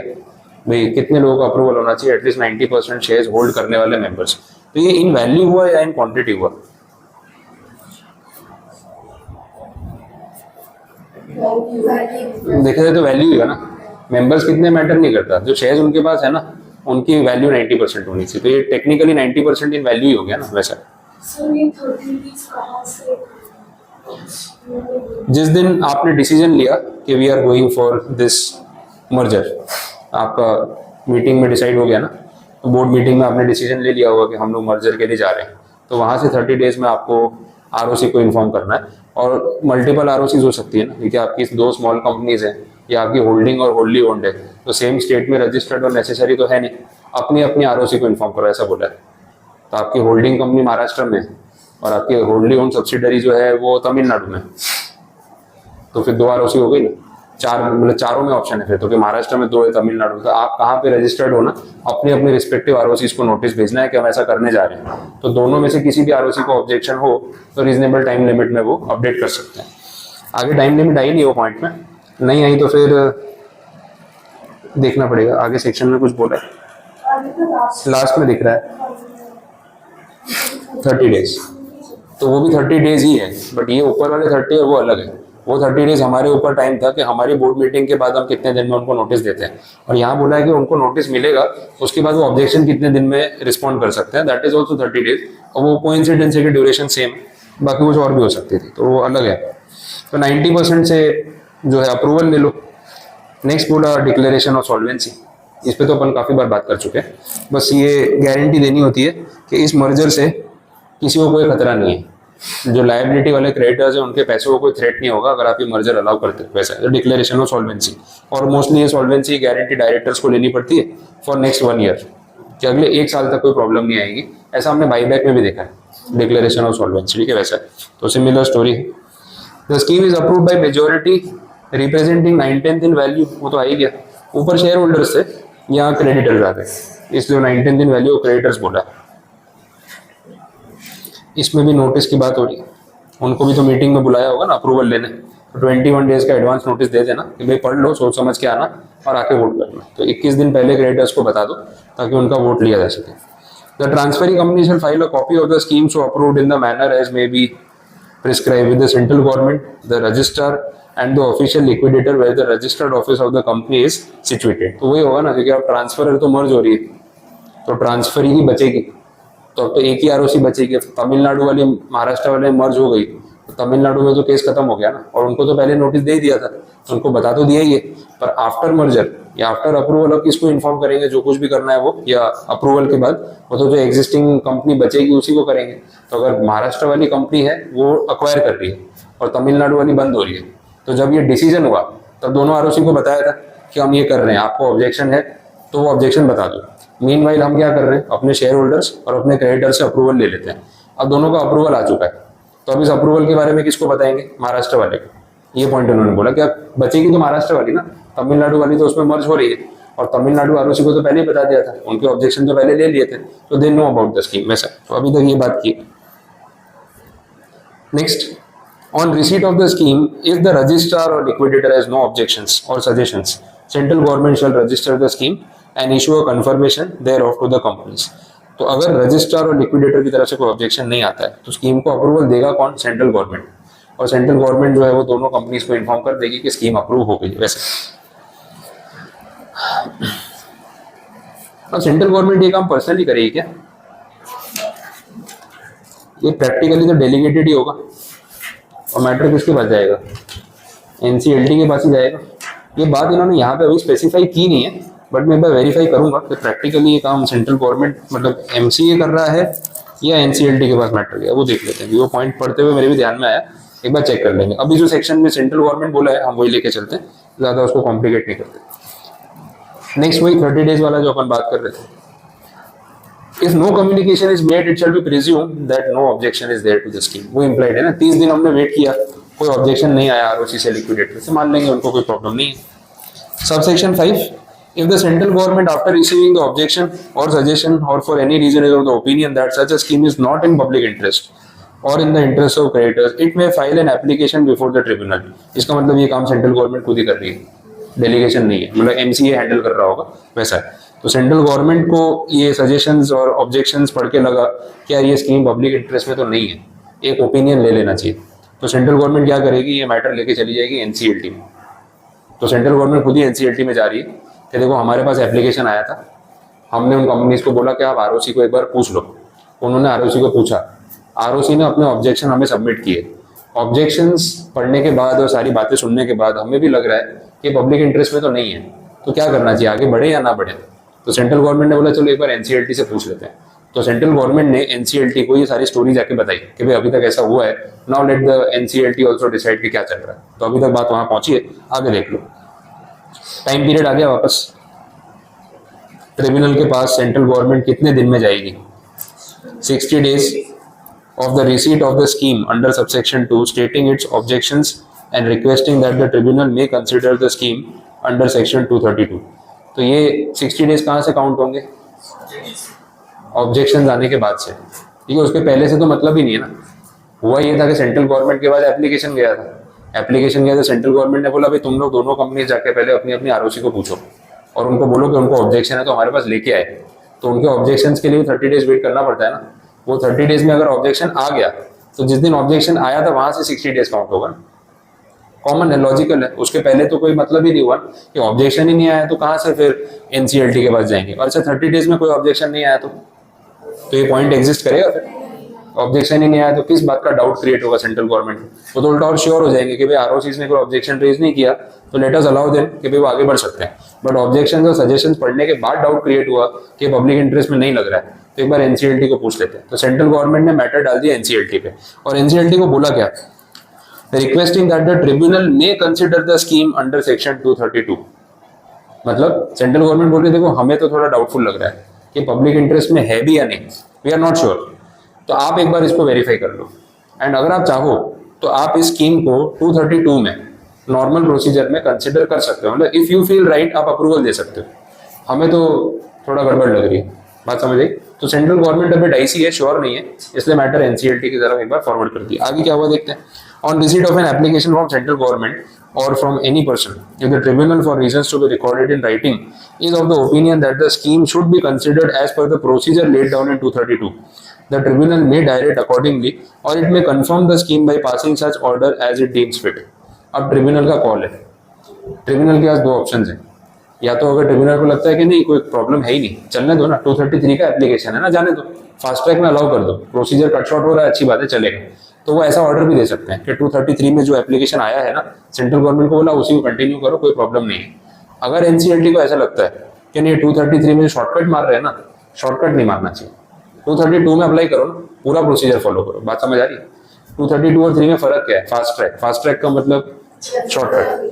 भाई, कितने लोगों का अप्रूवल होना चाहिए? एटलीस्ट 90% शेयर्स होल्ड करने वाले मेंबर्स। तो ये इन वैल्यू हुआ या इन क्वांटिटी हुआ? देखा जाए तो वैल्यू ही है ना, मेंबर्स कितने मैटर नहीं करता, जो शेयर्स उनके पास है ना उनकी वैल्यू 90% होनी चाहिए। तो ये टेक्निकली 90% इन वैल्यू ही हो गया ना वैसा। जिस दिन आपने डिसीजन लिया कि we are going for this merger, आपका मीटिंग में डिसाइड हो गया ना, तो बोर्ड मीटिंग में आपने डिसीजन ले लिया होगा कि हम लोग मर्जर के लिए जा रहे हैं, तो वहाँ से 30 डेज में आपको ROC को इन्फॉर्म करना है। और मल्टीपल ROCs हो सकती है ना, क्योंकि आपकी 2 स्मॉल कंपनीज हैं या आपकी होल्डिंग और होल्डली ओन्ड है, तो सेम स्टेट में रजिस्टर्ड और नेसेसरी तो है नहीं, अपनी अपनी ROC को इन्फॉर्म करो, ऐसा बोला है। तो आपकी होल्डिंग कंपनी महाराष्ट्र में और आपकी होल्डली ओन्ड सब्सिडरी जो है वो तमिलनाडु में, तो फिर 2 ROC हो गई ना, 4 मतलब चारों में ऑप्शन है फिर तो, कि महाराष्ट्र में 2 है, तमिलनाडु। तो आप कहाँ पे रजिस्टर्ड हो ना, अपने अपने रिस्पेक्टिव ROCs को नोटिस भेजना है कि हम ऐसा करने जा रहे हैं। तो दोनों में से किसी भी ROC को ऑब्जेक्शन हो तो रीजनेबल टाइम लिमिट में वो अपडेट कर सकते हैं। आगे टाइम लिमिट आई नहीं वो पॉइंट में, नहीं आई तो फिर देखना पड़ेगा, आगे सेक्शन में कुछ बोला है, लास्ट में दिख रहा है 30 डेज, तो वो भी 30 डेज ही है, बट ये ऊपर वाले 30 है वो अलग है। वो 30 डेज हमारे ऊपर टाइम था कि हमारी बोर्ड मीटिंग के बाद हम कितने दिन में उनको नोटिस देते हैं, और यहाँ बोला है कि उनको नोटिस मिलेगा उसके बाद वो ऑब्जेक्शन कितने दिन में रिस्पॉन्ड कर सकते हैं, दैट इज ऑल्सो 30 डेज। और वो कोइंसिडेंस की ड्यूरेशन सेम, बाकी कुछ और भी हो सकती थी, तो वो अलग है। तो 90% से जो है अप्रूवल ले लो। नेक्स्ट बोला डिक्लेरेशन ऑफ सॉल्वेंसी, इस पे तो अपन काफ़ी बार बात कर चुके हैं। बस ये गारंटी देनी होती है कि इस मर्जर से किसी को कोई खतरा नहीं है, जो लायबिलिटी वाले क्रेडिटर्स हैं उनके पैसों को कोई थ्रेट नहीं होगा अगर आप ये मर्जर अलाउ करते हो वैसा। तो डिक्लेरेशन ऑफ सॉल्वेंसी, और मोस्टली ये सॉल्वेंसी गारंटी डायरेक्टर्स को लेनी पड़ती है फॉर नेक्स्ट 1 ईयर, कि अगले 1 साल तक कोई प्रॉब्लम नहीं आएगी। ऐसा हमने बाईबैक में भी देखा है, डिक्लेरेशन ऑफ सॉल्वेंसी, ठीक है वैसा। तो सिमिलर स्टोरी है। The scheme is approved by majority representing 9/10 in value, वो तो आ ही गया। ऊपर शेयर होल्डर्स थे, यहाँ क्रेडिटर्स आ गए, इसलिए 9/10 इन वैल्यू क्रेडिटर्स बोला। इसमें भी नोटिस की बात हो रही है, उनको भी तो मीटिंग में बुलाया होगा ना अप्रूवल लेने, तो 21 डेज का एडवांस नोटिस दे देना कि भाई पढ़ लो, सोच समझ के आना और आके वोट करना। तो 21 दिन पहले क्रेडिटर्स को बता दो ताकि उनका वोट लिया जा सके। The transferring company shall file a copy of the scheme so approved in the manner as may be prescribed with the central government, the registrar and the official liquidator where the registered office of the company is situated। तो वही होगा ना, क्योंकि अब ट्रांसफर तो मर्ज हो रही है, तो ट्रांसफर ही बचेगी। तो अब तो एक ही आरओसी बचेगी। तमिलनाडु वाली महाराष्ट्र वाले मर्ज हो गई, तो तमिलनाडु में तो केस खत्म हो गया ना, और उनको तो पहले नोटिस दे ही दिया था, तो उनको बता तो दिया ही है। पर आफ्टर मर्जर या आफ्टर अप्रूवल अब किसको इन्फॉर्म करेंगे, जो कुछ भी करना है वो, या अप्रूवल के बाद वो तो जो एग्जिस्टिंग कंपनी बचेगी उसी को करेंगे। तो अगर महाराष्ट्र वाली कंपनी है वो अक्वायर कर रही है और तमिलनाडु वाली बंद हो रही है, तो जब ये डिसीजन हुआ तब दोनों आरओसी को बताया था कि हम ये कर रहे हैं, आपको ऑब्जेक्शन है तो वो ऑब्जेक्शन बता दो। मीनवाइल हम क्या कर रहे हैं, अपने शेयर होल्डर्स और अपने क्रेडिटर से अप्रूवल ले लेते हैं। अब दोनों का अप्रूवल आ चुका है, तो अब इस अप्रूवल के बारे में किसको बताएंगे, महाराष्ट्र वाले को। ये पॉइंट उन्होंने बोला कि अब बचेगी तो महाराष्ट्र वाली ना, तमिलनाडु वाली तो उसमें मर्ज हो रही है, और तमिलनाडु आरओसी को तो पहले ही बता दिया था, उनके ऑब्जेक्शन तो पहले ले लिए थे, तो they know about the scheme वैसा। तो अभी तक ये बात की। Next, on receipt of the scheme if the registrar or liquidator has no objections or suggestions, central government shall register the scheme and issue a confirmation thereof to the companies. तो अगर रजिस्ट्रार और लिक्विडेटर की तरफ से कोई ऑब्जेक्शन नहीं आता है तो स्कीम को अप्रूवल देगा कौन, सेंट्रल गवर्नमेंट। और सेंट्रल गवर्नमेंट जो है वो दोनों कंपनीज को इन्फॉर्म कर देगी कि स्कीम अप्रूव हो गई वैसे। अब सेंट्रल गवर्नमेंट ये काम पर्सनली करेगी क्या, ये प्रैक्टिकली तो डेलीगेटेड ही होगा, और मैटर किसके पास जाएगा, एनसीएलटी के पास ही जाएगा। ये बात इन्होंने यहाँ पे अभी स्पेसिफाई की नहीं है, बट मैं एक बार वेरीफाई करूंगा कि प्रैक्टिकली ये काम सेंट्रल गवर्नमेंट मतलब एमसीए कर रहा है या एनसीएलटी के पास मैटर गया, वो देख लेते हैं। वो पॉइंट पढ़ते हुए मेरे भी ध्यान में आया, एक बार चेक कर लेंगे। अभी जो सेक्शन में सेंट्रल गवर्नमेंट बोला है हम वही लेके चलते हैं, ज़्यादा उसको कॉम्प्लिकेट नहीं करते। नेक्स्ट वही 30 डेज वाला जो अपन बात कर रहे थे, if no communication is made it shall be presume that no objection is there to the scheme. वो इम्प्लाइड है ना, 30 दिन हमने वेट किया, कोई ऑब्जेक्शन नहीं आया आरओसी से, लिक्विडेटर से, मान लेंगे उनको कोई प्रॉब्लम नहीं है। Subsection 5, if the central government after receiving the objection or suggestion or for any reason is of the opinion that such a scheme is not in public interest or in the interest of creditors, it may file an application before the tribunal। इसका मतलब ये काम सेंट्रल गवर्नमेंट खुद ही कर रही है, डेलीगेशन नहीं है, मतलब एमसीए हैंडल कर रहा होगा वैसा है। तो सेंट्रल गवर्नमेंट को ये सजेशंस और ऑब्जेक्शंस पढ़ के लगा कि यार ये स्कीम पब्लिक इंटरेस्ट में तो नहीं है, एक ओपिनियन ले लेना चाहिए, तो सेंट्रल गवर्नमेंट क्या करेगी, ये मैटर लेके चली जाएगी एनसीएलटी में। तो सेंट्रल गवर्नमेंट खुद ही एनसीएलटी में जा रही है कि देखो हमारे पास एप्लीकेशन आया था, हमने उन कंपनीज को बोला कि आप आरओसी को एक बार पूछ लो। उन्होंने आरओसी को पूछा, आरओसी ने अपने ऑब्जेक्शन हमें सबमिट किए। ऑब्जेक्शंस पढ़ने के बाद और सारी बातें सुनने के बाद हमें भी लग रहा है कि पब्लिक इंटरेस्ट में तो नहीं है, तो क्या करना चाहिए, आगे बढ़े या ना बढ़े। तो सेंट्रल गवर्नमेंट ने बोला चलो एक बार एनसीएलटी से पूछ लेते हैं। तो सेंट्रल गवर्नमेंट ने एनसीएलटी को ये सारी स्टोरी जाके बताई कि भाई अभी तक ऐसा हुआ है, now let the NCLT also decide कि क्या चल रहा है। तो अभी तक बात वहां पहुंची है, आगे देख लो। टाइम पीरियड आ गया वापस, ट्रिब्यूनल के पास सेंट्रल गवर्नमेंट कितने दिन में जाएगी, 60 days of the receipt of the scheme under subsection 2 stating its objections and requesting that the tribunal may consider the scheme under section 232। तो ये 60 days कहाँ से काउंट होंगे, ऑब्जेक्शन आने के बाद से, ठीक है। उसके पहले से तो मतलब ही नहीं है ना। हुआ ये था कि सेंट्रल गवर्नमेंट के बाद एप्लीकेशन गया था, एप्लीकेशन गया तो सेंट्रल गवर्नमेंट ने बोला भाई तुम लोग दोनों कंपनी जाके पहले अपनी अपनी आरओसी को पूछो और उनको बोलो कि उनको ऑब्जेक्शन है तो हमारे पास लेके आए। तो उनके ऑब्जेक्शंस के लिए 30 डेज वेट करना पड़ता है ना। वो 30 डेज में अगर ऑब्जेक्शन आ गया तो जिस दिन ऑब्जेक्शन आया था वहां से 60 डेज काउंट होगा। कॉमन है, लॉजिकल है। उसके पहले तो कोई मतलब ही नहीं हुआ कि ऑब्जेक्शन ही नहीं आया तो कहाँ से फिर एनसीएलटी के पास जाएंगे। अच्छा 30 डेज में कोई ऑब्जेक्शन नहीं आया तो ये पॉइंट एग्जिस्ट करेगा फिर। ऑब्जेक्शन ही नहीं आया तो किस बात का डाउट क्रिएट होगा सेंट्रल गवर्नमेंट को। वो तो उल्टा और श्योर हो जाएंगे कि भाई आरओसीज ने कोई ऑब्जेक्शन रेज नहीं किया तो लेट अस अलाउ देम कि भाई वो आगे बढ़ सकते हैं। बट ऑब्जेक्शन और सजेशन पढ़ने के बाद डाउट क्रिएट हुआ कि पब्लिक इंटरेस्ट में नहीं लग रहा है तो एक बार एनसीएलटी को पूछ लेते हैं। तो सेंट्रल गवर्नमेंट ने मैटर डाल दिया एनसीएलटी पे और एनसीएलटी को बोला क्या, requesting that the tribunal may consider the scheme under section 232। मतलब सेंट्रल गवर्नमेंट बोल रही है देखो हमें तो थोड़ा डाउटफुल लग रहा है कि पब्लिक इंटरेस्ट में है भी या नहीं, वी आर नॉट श्योर। तो आप एक बार इसको वेरीफाई कर लो, एंड अगर आप चाहो तो आप इस स्कीम को 232 में नॉर्मल प्रोसीजर में कंसिडर कर सकते हो, मतलब इफ यू फील राइट आप अप्रूवल दे सकते हो। हमें तो थोड़ा गड़बड़ लग रही है, बात समझ आई। तो सेंट्रल गवर्नमेंट अभी डाइसी है, श्योर नहीं है, इसलिए मैटर एनसीएलटी की तरफ एक बार फॉरवर्ड कर दिया। आगे क्या हुआ देखते हैं। On receipt of an application from central government or from any person, if the tribunal for reasons to be recorded in writing is of the opinion that the scheme should be considered as per the procedure laid down in 232, the tribunal may direct accordingly or it may confirm the scheme by passing such order as it deems fit. अब ट्रिब्यूनल का कॉल है, ट्रिब्यूनल के पास दो ऑप्शन है, या तो अगर ट्रिब्यूनल को लगता है कि नहीं कोई प्रॉब्लम है ही नहीं, चलने दो ना, 233 का एप्लीकेशन है ना, जाने दो, फास्ट ट्रैक में अलाउ कर दो, प्रोसीजर कट शॉर्ट हो रहा है, अच्छी बात है, चलेगा, तो वो ऐसा ऑर्डर भी दे सकते हैं कि 233 में जो एप्लीकेशन आया है ना, सेंट्रल गवर्नमेंट को बोला उसी को कंटिन्यू करो, कोई प्रॉब्लम नहीं है। अगर एनसीएलटी को ऐसा लगता है कि नहीं 233 में शॉर्टकट मार रहे हैं ना, शॉर्टकट नहीं मारना चाहिए, 232 में अप्लाई करो ना, पूरा प्रोसीजर फॉलो करो। बात समझ आ रही है? 232 और 3 में फर्क क्या है? फास्ट ट्रैक, फास्ट ट्रैक का मतलब शॉर्टकट,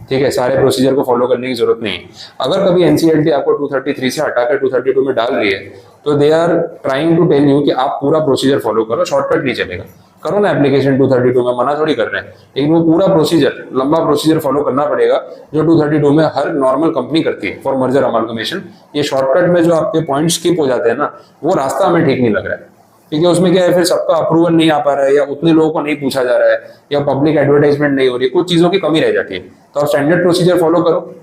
ठीक है, सारे प्रोसीजर को फॉलो करने की जरूरत नहीं है। अगर कभी एनसीएलटी आपको 233 से हटाकर 232 में डाल रही है तो they are trying to tell you कि आप पूरा प्रोसीजर फॉलो करो, शॉर्टकट नहीं चलेगा, करो ना एप्लीकेशन 232 में, मना थोड़ी कर रहे हैं, लेकिन वो पूरा प्रोसीजर, लंबा प्रोसीजर फॉलो करना पड़ेगा जो 232 में हर नॉर्मल कंपनी करती है फॉर मर्जर अमालगमेशन। ये शॉर्टकट में जो आपके पॉइंट स्किप हो जाते हैं ना, वो रास्ता हमें ठीक नहीं लग रहा है, क्योंकि उसमें क्या है, फिर सबका अप्रूवल नहीं आ पा रहा है, या उतने लोगों को नहीं पूछा जा रहा है, या पब्लिक एडवर्टाइजमेंट नहीं हो रही है, कुछ चीजों की कमी रह जाती है। तो आप स्टैंडर्ड प्रोसीजर फॉलो करो,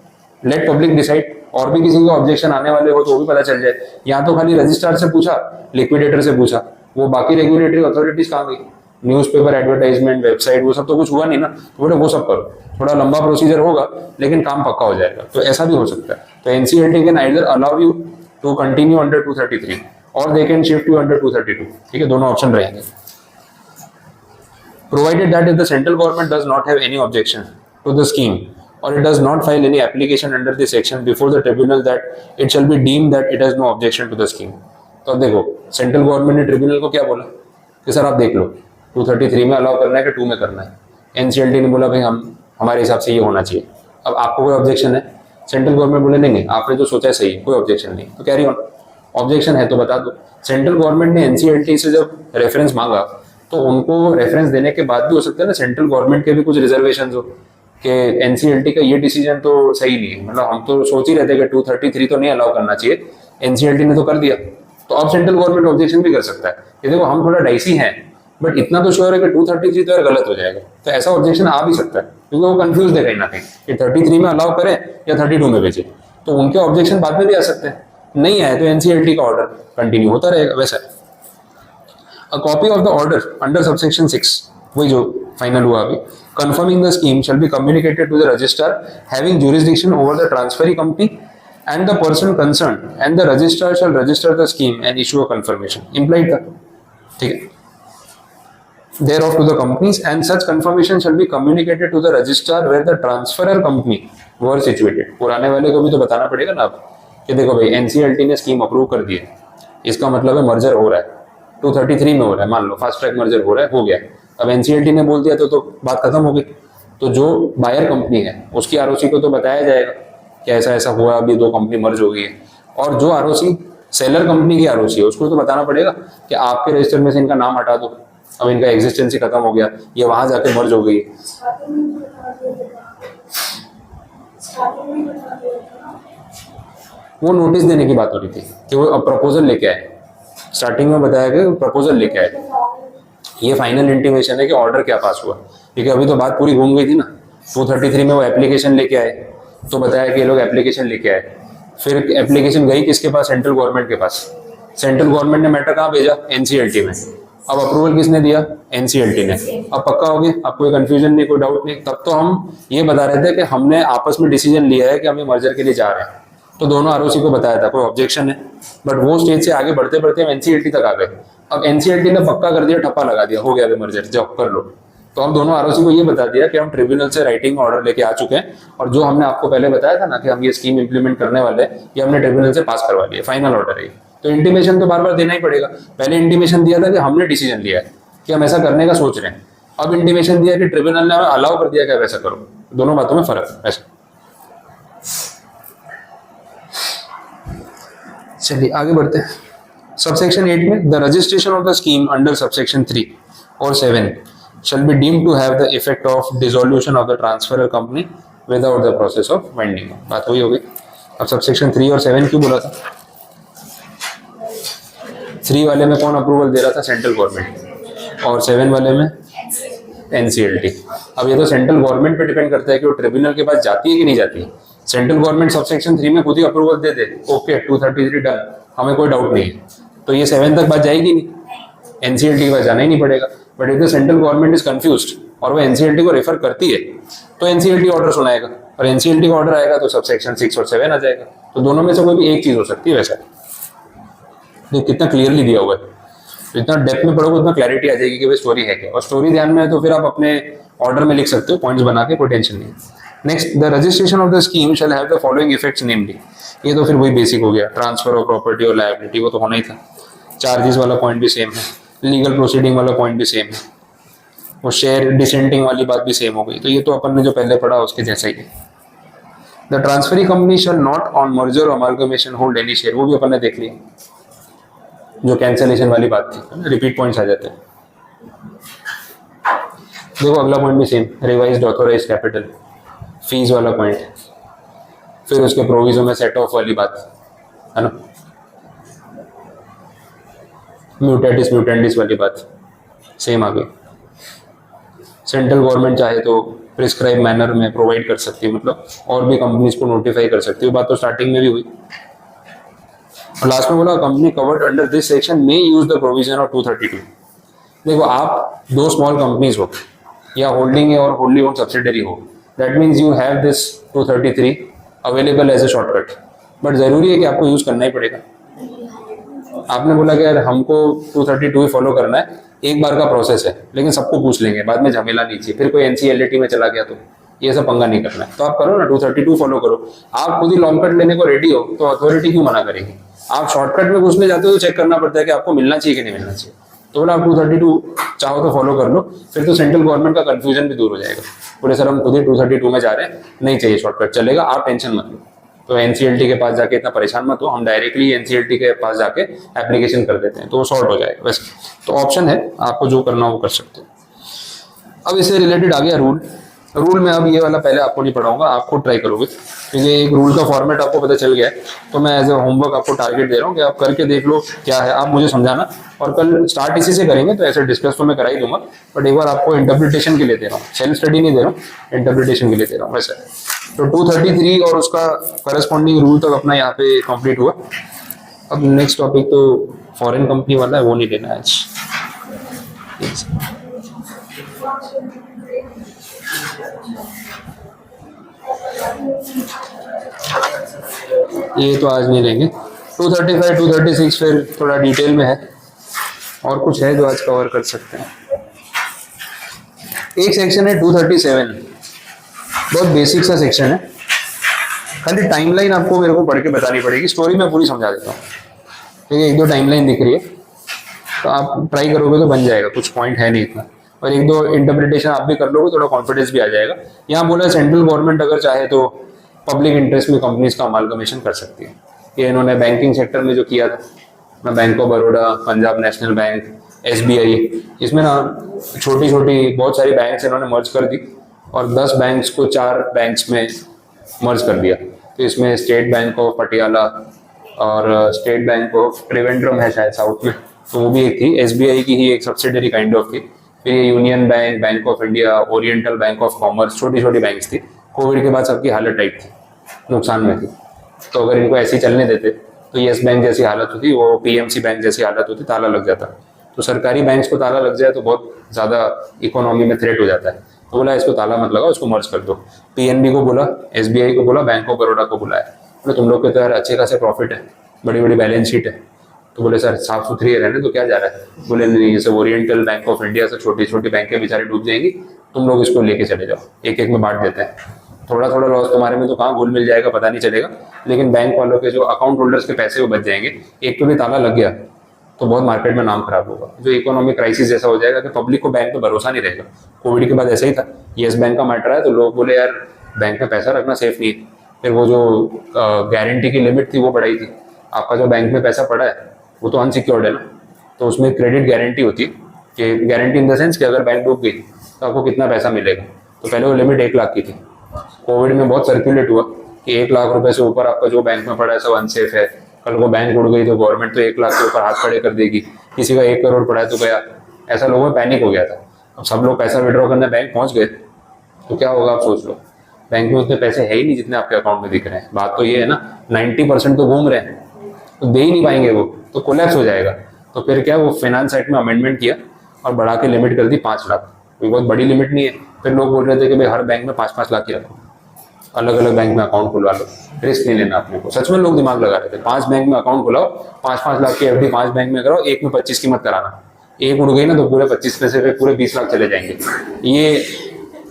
लेट पब्लिक डिसाइड, और भी किसी को ऑब्जेक्शन आने वाले हो तो वो भी पता चल जाए। यहाँ तो खाली रजिस्ट्रार से पूछा, लिक्विडेटर से पूछा, वो बाकी रेगुलेटरी अथॉरिटीज कहाँ गई? न्यूज़पेपर, एडवर्टाइजमेंट, वेबसाइट, वो सब तो कुछ हुआ नहीं ना, तो बोले वो सब करो, थोड़ा लंबा प्रोसीजर होगा लेकिन काम पक्का हो जाएगा। तो ऐसा भी हो सकता है। तो NCLT can either allow you to continue under 233 or they can shift you under 232, ठीक है, दोनों ऑप्शन रहेंगे। Provided that if the central government does not have any objection to the scheme or it does not file any application under this section before the tribunal, that it shall be deemed that it has no objection to the scheme. तो अब देखो, सेंट्रल गवर्नमेंट ने ट्रिब्यूनल को क्या बोला कि सर आप देख लो 233 में अलाउ करना है कि 2 में करना है। एनसीएलटी ने बोला भाई हम हमारे हिसाब से ये होना चाहिए। अब आपको कोई ऑब्जेक्शन है? सेंट्रल गवर्नमेंट बोले नहीं आपने जो सोचा है सही है, कोई ऑब्जेक्शन नहीं, तो कैरी ऑन। ऑब्जेक्शन है तो बता दो। सेंट्रल गवर्नमेंट ने एनसीएलटी से जब रेफरेंस मांगा तो उनको रेफरेंस देने के बाद भी हो सकता है ना सेंट्रल गवर्नमेंट के भी कुछ रिजर्वेशन हो कि एनसीएलटी का ये डिसीजन तो सही नहीं है, मतलब हम तो सोच ही रहते कि 233 तो नहीं अलाउ करना चाहिए, एनसीएलटी ने तो कर दिया, तो अब सेंट्रल गवर्नमेंट ऑब्जेक्शन भी कर सकता है कि देखो हम थोड़ा डाइसी हैं बट इतना तो श्योर है कि 233 तो यार गलत हो जाएगा। तो ऐसा ऑब्जेक्शन आ भी सकता है क्योंकि वो कंफ्यूज है कहीं ना कहीं कि 33 में अलाउ करें या 32 में भेजें, तो उनके ऑब्जेक्शन बाद में भी आ सकते हैं। नहीं आए तो एनसीएलटी का ऑर्डर कंटिन्यू होता रहेगा वैसा। अ copy of the order under subsection 6, वही जो फाइनल हुआ अभी, confirming the scheme shall be communicated to the registrar having jurisdiction over the transferee company and the person concerned, and the registrar shall register the scheme and issue a confirmation, implied था, ठीक है, thereof to the companies, and such confirmation shall be communicated to the registrar where the transferor company were situated। पुराने वाले को भी तो बताना पड़ेगा ना अब कि देखो भाई एनसीएलटी ने स्कीम अप्रूव कर दी है, इसका मतलब है मर्जर हो रहा है, 233 में हो रहा है, मान लो फास्ट ट्रैक मर्जर हो रहा है, हो गया। अब एनसीएलटी ने बोल दिया तो बात खत्म हो गई। तो जो बायर कंपनी है उसकी आरओसी को तो बताया जाएगा कि ऐसा ऐसा हुआ, अभी 2 कंपनी मर्ज हो गई है, और जो आरओसी सेलर कंपनी की आरओसी है उसको तो बताना पड़ेगा कि आपके रजिस्टर में से इनका नाम हटा दो, अब इनका एग्जिस्टेंस ही खत्म हो गया, ये वहां जाके मर्ज हो गई। वो नोटिस देने की बात हो रही थी कि वो अब प्रपोजल लेके आए, स्टार्टिंग में बताया कि प्रपोजल लेके आए, ये फाइनल इंटीमेशन है कि ऑर्डर क्या पास हुआ, क्योंकि अभी तो बात पूरी घूम गई थी ना। 233 में वो एप्लीकेशन लेके आए तो बताया कि ये लोग एप्लीकेशन लेके आए, फिर एप्लीकेशन गई किसके पास? सेंट्रल गवर्नमेंट के पास। सेंट्रल गवर्नमेंट ने मैटर कहाँ भेजा? एनसीएलटी में। अब अप्रूवल किसने दिया? एनसीएलटी ने। अब पक्का हो गया, अब कोई कंफ्यूजन नहीं, कोई डाउट नहीं। तब तो हम ये बता रहे थे कि हमने आपस में डिसीजन लिया है कि हम ये मर्जर के लिए जा रहे हैं, तो दोनों आरओसी को बताया था, कोई ऑब्जेक्शन है। बट वो स्टेज से आगे बढ़ते बढ़ते हम एनसीएलटी तक आ गए। अब एनसीएलटी ने पक्का कर दिया, ठप्पा लगा दिया, हो गया अभी मर्जर, जाओ कर लो। तो हम दोनों आरओसी को ये बता दिया कि हम ट्रिब्यूनल से राइटिंग ऑर्डर लेके आ चुके हैं, और जो हमने आपको पहले बताया था ना कि हम ये स्कीम इंप्लीमेंट करने वाले हैं, ये हमने ट्रिब्यूनल से पास करवा लिया, फाइनल ऑर्डर है। तो इंटीमेशन तो बार बार देना ही पड़ेगा। पहले इंटीमेशन दिया था कि हमने डिसीजन लिया है कि हम ऐसा करने का सोच रहे हैं, अब इंटीमेशन दिया कि ट्रिब्यूनल ने हमें अलाउ कर दिया कि आप ऐसा करो। दोनों बातों में फर्क है। ऐसा चलिए आगे बढ़ते हैं। सबसेक्शन 8 में the registration of the scheme under subsection 3 और 7 shall be deemed to have the effect of dissolution of the transferor company without the process of winding. बात वही हो गई। अब सबसेक्शन 3 और 7 क्यों बोला था? 3 वाले में कौन अप्रूवल दे रहा था? Central government. और 7 वाले में एनसीएलटी। अब ये तो सेंट्रल गवर्नमेंट पे डिपेंड करता है कि वो ट्रिब्यूनल के पास जाती है कि नहीं जाती है। सेंट्रल गवर्नमेंट सबसेक्शन 3 में खुद ही अप्रूवल दे दे, ओके 233 डन, हमें कोई डाउट नहीं है, तो ये 7 तक बात जाएगी नहीं, एनसीएलटी के पास जाना ही नहीं पड़ेगा। But if the central government is confused और वो एनसीएलटी को रेफर करती है तो एनसीएलटी ऑर्डर सुनाएगा, और एनसीएलटी का ऑर्डर आएगा तो सबसेक्शन 6 और 7 आ जाएगा। तो दोनों में से कोई भी एक चीज हो सकती है। वैसा तो कितना क्लियरली दिया हुआ है, जितना डेप्थ में पढ़ोगे उतना क्लैरिटी आ जाएगी कि भाई स्टोरी है क्या, और स्टोरी ध्यान में है तो फिर आप अपने ऑर्डर में लिख सकते हो पॉइंट्स बना के, कोई टेंशन नहीं है। Next, the registration of the scheme shall have the following effects namely. ये तो फिर वही बेसिक हो गया, ट्रांसफर ऑफ प्रॉपर्टी और लायबिलिटी, वो तो होना ही था। चार्जेस वाला पॉइंट भी सेम है, लीगल प्रोसीडिंग वाला पॉइंट भी सेम है, वो शेयर डिसेंटिंग वाली बात भी सेम हो गई। तो ये तो अपन ने जो पहले पढ़ा उसके जैसा ही है। The transferring company shall not on merger or amalgamation hold any share, वो भी अपन ने देख लिया, जो कैंसलेशन वाली बात थी, रिपीट पॉइंट्स आ जाते हैं। देखो अगला पॉइंट भी same, revised authorised capital, fees वाला पॉइंट, फिर उसके प्रोविजन में सेट ऑफ वाली बात है ना, म्यूटेटिस म्यूटेंडिस वाली बात सेम आ गई। सेंट्रल गवर्नमेंट चाहे तो प्रिस्क्राइब मैनर में प्रोवाइड कर सकती है, मतलब और भी कंपनीज को नोटिफाई कर सकती है, बात तो स्टार्टिंग में भी हुई। और लास्ट में बोला company covered under this section में यूज द प्रोविजन ऑफ 232। देखो आप दो स्मॉल कंपनीज हो या होल्डिंग है और होल्डी ओन सब्सिडरी हो, that means you have this 233 available as a shortcut, but जरूरी है कि आपको यूज करना ही पड़ेगा। आपने बोला कि यार हमको 232 ही फॉलो करना है, एक बार का प्रोसेस है, लेकिन सबको पूछ लेंगे, बाद में झमेला नहीं चाहिए, फिर कोई एनसीएलटी में चला गया तो ये सब पंगा नहीं करना है। तो आप करो ना 232 फॉलो करो। आप खुद ही लॉन्ग कट लेने को रेडी हो तो अथॉरिटी क्यों मना करेगी? आप शॉर्टकट में घुसने जाते हो तो चेक करना पड़ता है कि आपको मिलना चाहिए कि नहीं मिलना चाहिए। तो बोला आप 232 चाहो तो फॉलो कर लो, फिर तो सेंट्रल गवर्नमेंट का कंफ्यूजन भी दूर हो जाएगा। बोले सर हम खुद ही 232 में जा रहे हैं, नहीं चाहिए शॉर्टकट, चलेगा, आप टेंशन मत लो। तो एनसीएलटी के पास जाके इतना परेशान मत हो, हम डायरेक्टली एनसीएलटी के पास जाके एप्लीकेशन कर देते हैं, तो वो सॉर्ट हो जाएगा। वैसे तो ऑप्शन है, आपको जो करना हो वो कर सकते हो। अब इससे रिलेटेड आ गया रूल में अब ये वाला पहले आपको नहीं पढ़ाऊंगा, आपको ट्राई करोगे, क्योंकि एक रूल का फॉर्मेट आपको पता चल गया है। तो मैं एज ए होमवर्क आपको टारगेट दे रहा हूँ कि आप करके देख लो क्या है, आप मुझे समझाना, और कल स्टार्ट इसी से करेंगे, तो ऐसे डिस्कस तो मैं करा ही दूंगा, बट एक बार आपको इंटरप्रिटेशन के लिए दे रहा हूँ, सेल्फ स्टडी नहीं दे रहा हूँ, इंटरप्रिटेशन के लिए दे रहा हूँ। वैसे तो 233 और उसका करस्पॉन्डिंग रूल तक अपना यहाँ पे कंप्लीट हुआ। अब नेक्स्ट टॉपिक तो फॉरेन कंपनी वाला है, वो नहीं लेना है आज। ये तो आज नहीं लेंगे। 235 236 फिर थोड़ा डिटेल में है, और कुछ है जो आज कवर कर सकते हैं। एक सेक्शन है 237, बहुत बेसिक सा सेक्शन है, खाली टाइमलाइन आपको मेरे को पढ़ के बतानी पड़ेगी, स्टोरी में पूरी समझा देता हूँ। ठीक है, एक दो टाइमलाइन दिख रही है तो आप ट्राई करोगे तो बन जाएगा, कुछ पॉइंट है नहीं इतना, और एक दो इंटरप्रिटेशन आप भी कर लोगे, थोड़ा कॉन्फिडेंस भी आ जाएगा। यहाँ बोला सेंट्रल गवर्नमेंट अगर चाहे तो पब्लिक इंटरेस्ट में कंपनीज का अमालगमेशन कर सकती है। ये इन्होंने बैंकिंग सेक्टर में जो किया था ना, bank of Baroda, Punjab national bank, SBI, इसमें ना छोटी छोटी बहुत सारी बैंक्स इन्होंने मर्ज कर दी और 10 बैंक्स को 4 बैंक्स में मर्ज कर दिया। तो इसमें स्टेट बैंक ऑफ पटियाला और स्टेट बैंक ऑफ त्रिवेंद्रम है शायद साउथ में, तो वो भी एक थी, एसबीआई की ही एक सब्सिडरी काइंड ऑफ थी। फिर union bank, bank of India, oriental bank of commerce, छोटी छोटी बैंक्स थी। कोविड के बाद सबकी हालत टाइट थी, नुकसान में थी, तो अगर इनको ऐसे ही चलने देते तो येस बैंक जैसी हालत होती, वो पीएमसी बैंक जैसी हालत होती, ताला लग जाता। तो सरकारी बैंक्स को ताला लग जाए तो बहुत ज़्यादा इकोनॉमी में थ्रेट हो जाता है। तो बोला इसको ताला मत लगाओ, इसको मर्ज कर दो। पीएनबी को बोला, एसबीआई को बोला, बैंक ऑफ बड़ौदा को बुलाया, बोले तुम लोग के तो यार अच्छे खासे प्रॉफिट है, बड़ी बड़ी बैलेंस शीट है। तो बोले सर साफ सुथरी रहने तो क्या जा रहा है? बोले नहीं, जैसे ओरिएंटल बैंक ऑफ इंडिया से छोटी छोटी बैंकें बेचारी डूब जाएंगी, तुम लोग इसको लेके चले जाओ, एक एक में बांट देते हैं, थोड़ा थोड़ा लॉस तुम्हारे में तो कहाँ घुल मिल जाएगा पता नहीं चलेगा, लेकिन बैंक वालों के जो अकाउंट होल्डर्स के पैसे वो बच जाएंगे। एक तो भी ताला लग गया तो बहुत मार्केट में नाम खराब होगा, जो इकोनॉमिक क्राइसिस जैसा हो जाएगा कि पब्लिक को बैंक पे भरोसा नहीं रहेगा। कोविड के बाद ऐसा ही था, येस बैंक का मैटर है तो लोग बोले यार बैंक में पैसा रखना सेफ नहीं है। फिर वो जो गारंटी की लिमिट थी वो बढ़ाई थी, आपका जो बैंक में पैसा पड़ा है वो तो अनसिक्योर्ड है ना, तो उसमें क्रेडिट गारंटी होती है कि गारंटी इन द सेंस कि अगर बैंक डूब गई तो आपको कितना पैसा मिलेगा। तो पहले वो लिमिट 1 लाख की थी। कोविड में बहुत सर्कुलेट हुआ कि 1 लाख रुपए से ऊपर आपका जो बैंक में पड़ा है सब अनसेफ है, कल को बैंक उड़ गई तो गवर्नमेंट तो 1 लाख के ऊपर हाथ खड़े कर देगी, किसी का 1 करोड़ पड़ा है तो गया। ऐसा लोगों में पैनिक हो गया था। अब सब लोग पैसा विड्रॉ करने बैंक पहुंच गए तो क्या होगा आप सोच लो। बैंक में उतने पैसे है ही नहीं जितने आपके अकाउंट में दिख रहे हैं। बात तो ये है ना, 90% तो घूम रहे हैं, तो दे ही नहीं पाएंगे वो, तो कोलैप्स हो जाएगा। तो फिर क्या, वो फाइनेंस एक्ट में अमेंडमेंट किया और बढ़ा के लिमिट कर दी 5 लाख। कोई बहुत बड़ी लिमिट नहीं है। फिर लोग बोल रहे थे कि भाई हर बैंक में 5-5 लाख ही रखो, अलग अलग बैंक में अकाउंट खुलवा लो, रिस्क नहीं लेना अपने को। सच में लोग दिमाग लगा रहे थे, 5 बैंक में अकाउंट खुलाओ, 5-5 लाख की एफडी 5 बैंक में कराओ, एक में 25 की मत कराना। एक उड़ गई ना तो पूरे 25 में से फिर पूरे 20 लाख चले जाएंगे। ये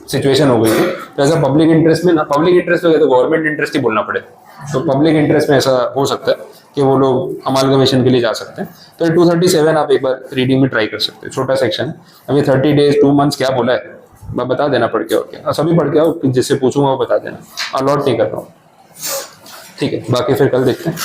सिचुएशन हो गई थी। तो ऐसा पब्लिक इंटरेस्ट में ना, पब्लिक इंटरेस्ट में तो गवर्नमेंट इंटरेस्ट ही बोलना पड़े, तो पब्लिक इंटरेस्ट में ऐसा हो सकता है कि वो लोग अमालगमेशन के लिए जा सकते हैं। तो 237 आप एक बार रीडिंग में ट्राई कर सकते हैं, छोटा सेक्शन है। अभी 30 डेज 2 मंथ्स क्या बोला है मैं बता देना पढ़ के, और क्या सभी पढ़ के आओ, जिससे पूछूंगा वो बता देना, अलॉट नहीं कर रहा हूँ, ठीक है। बाकी फिर कल देखते हैं।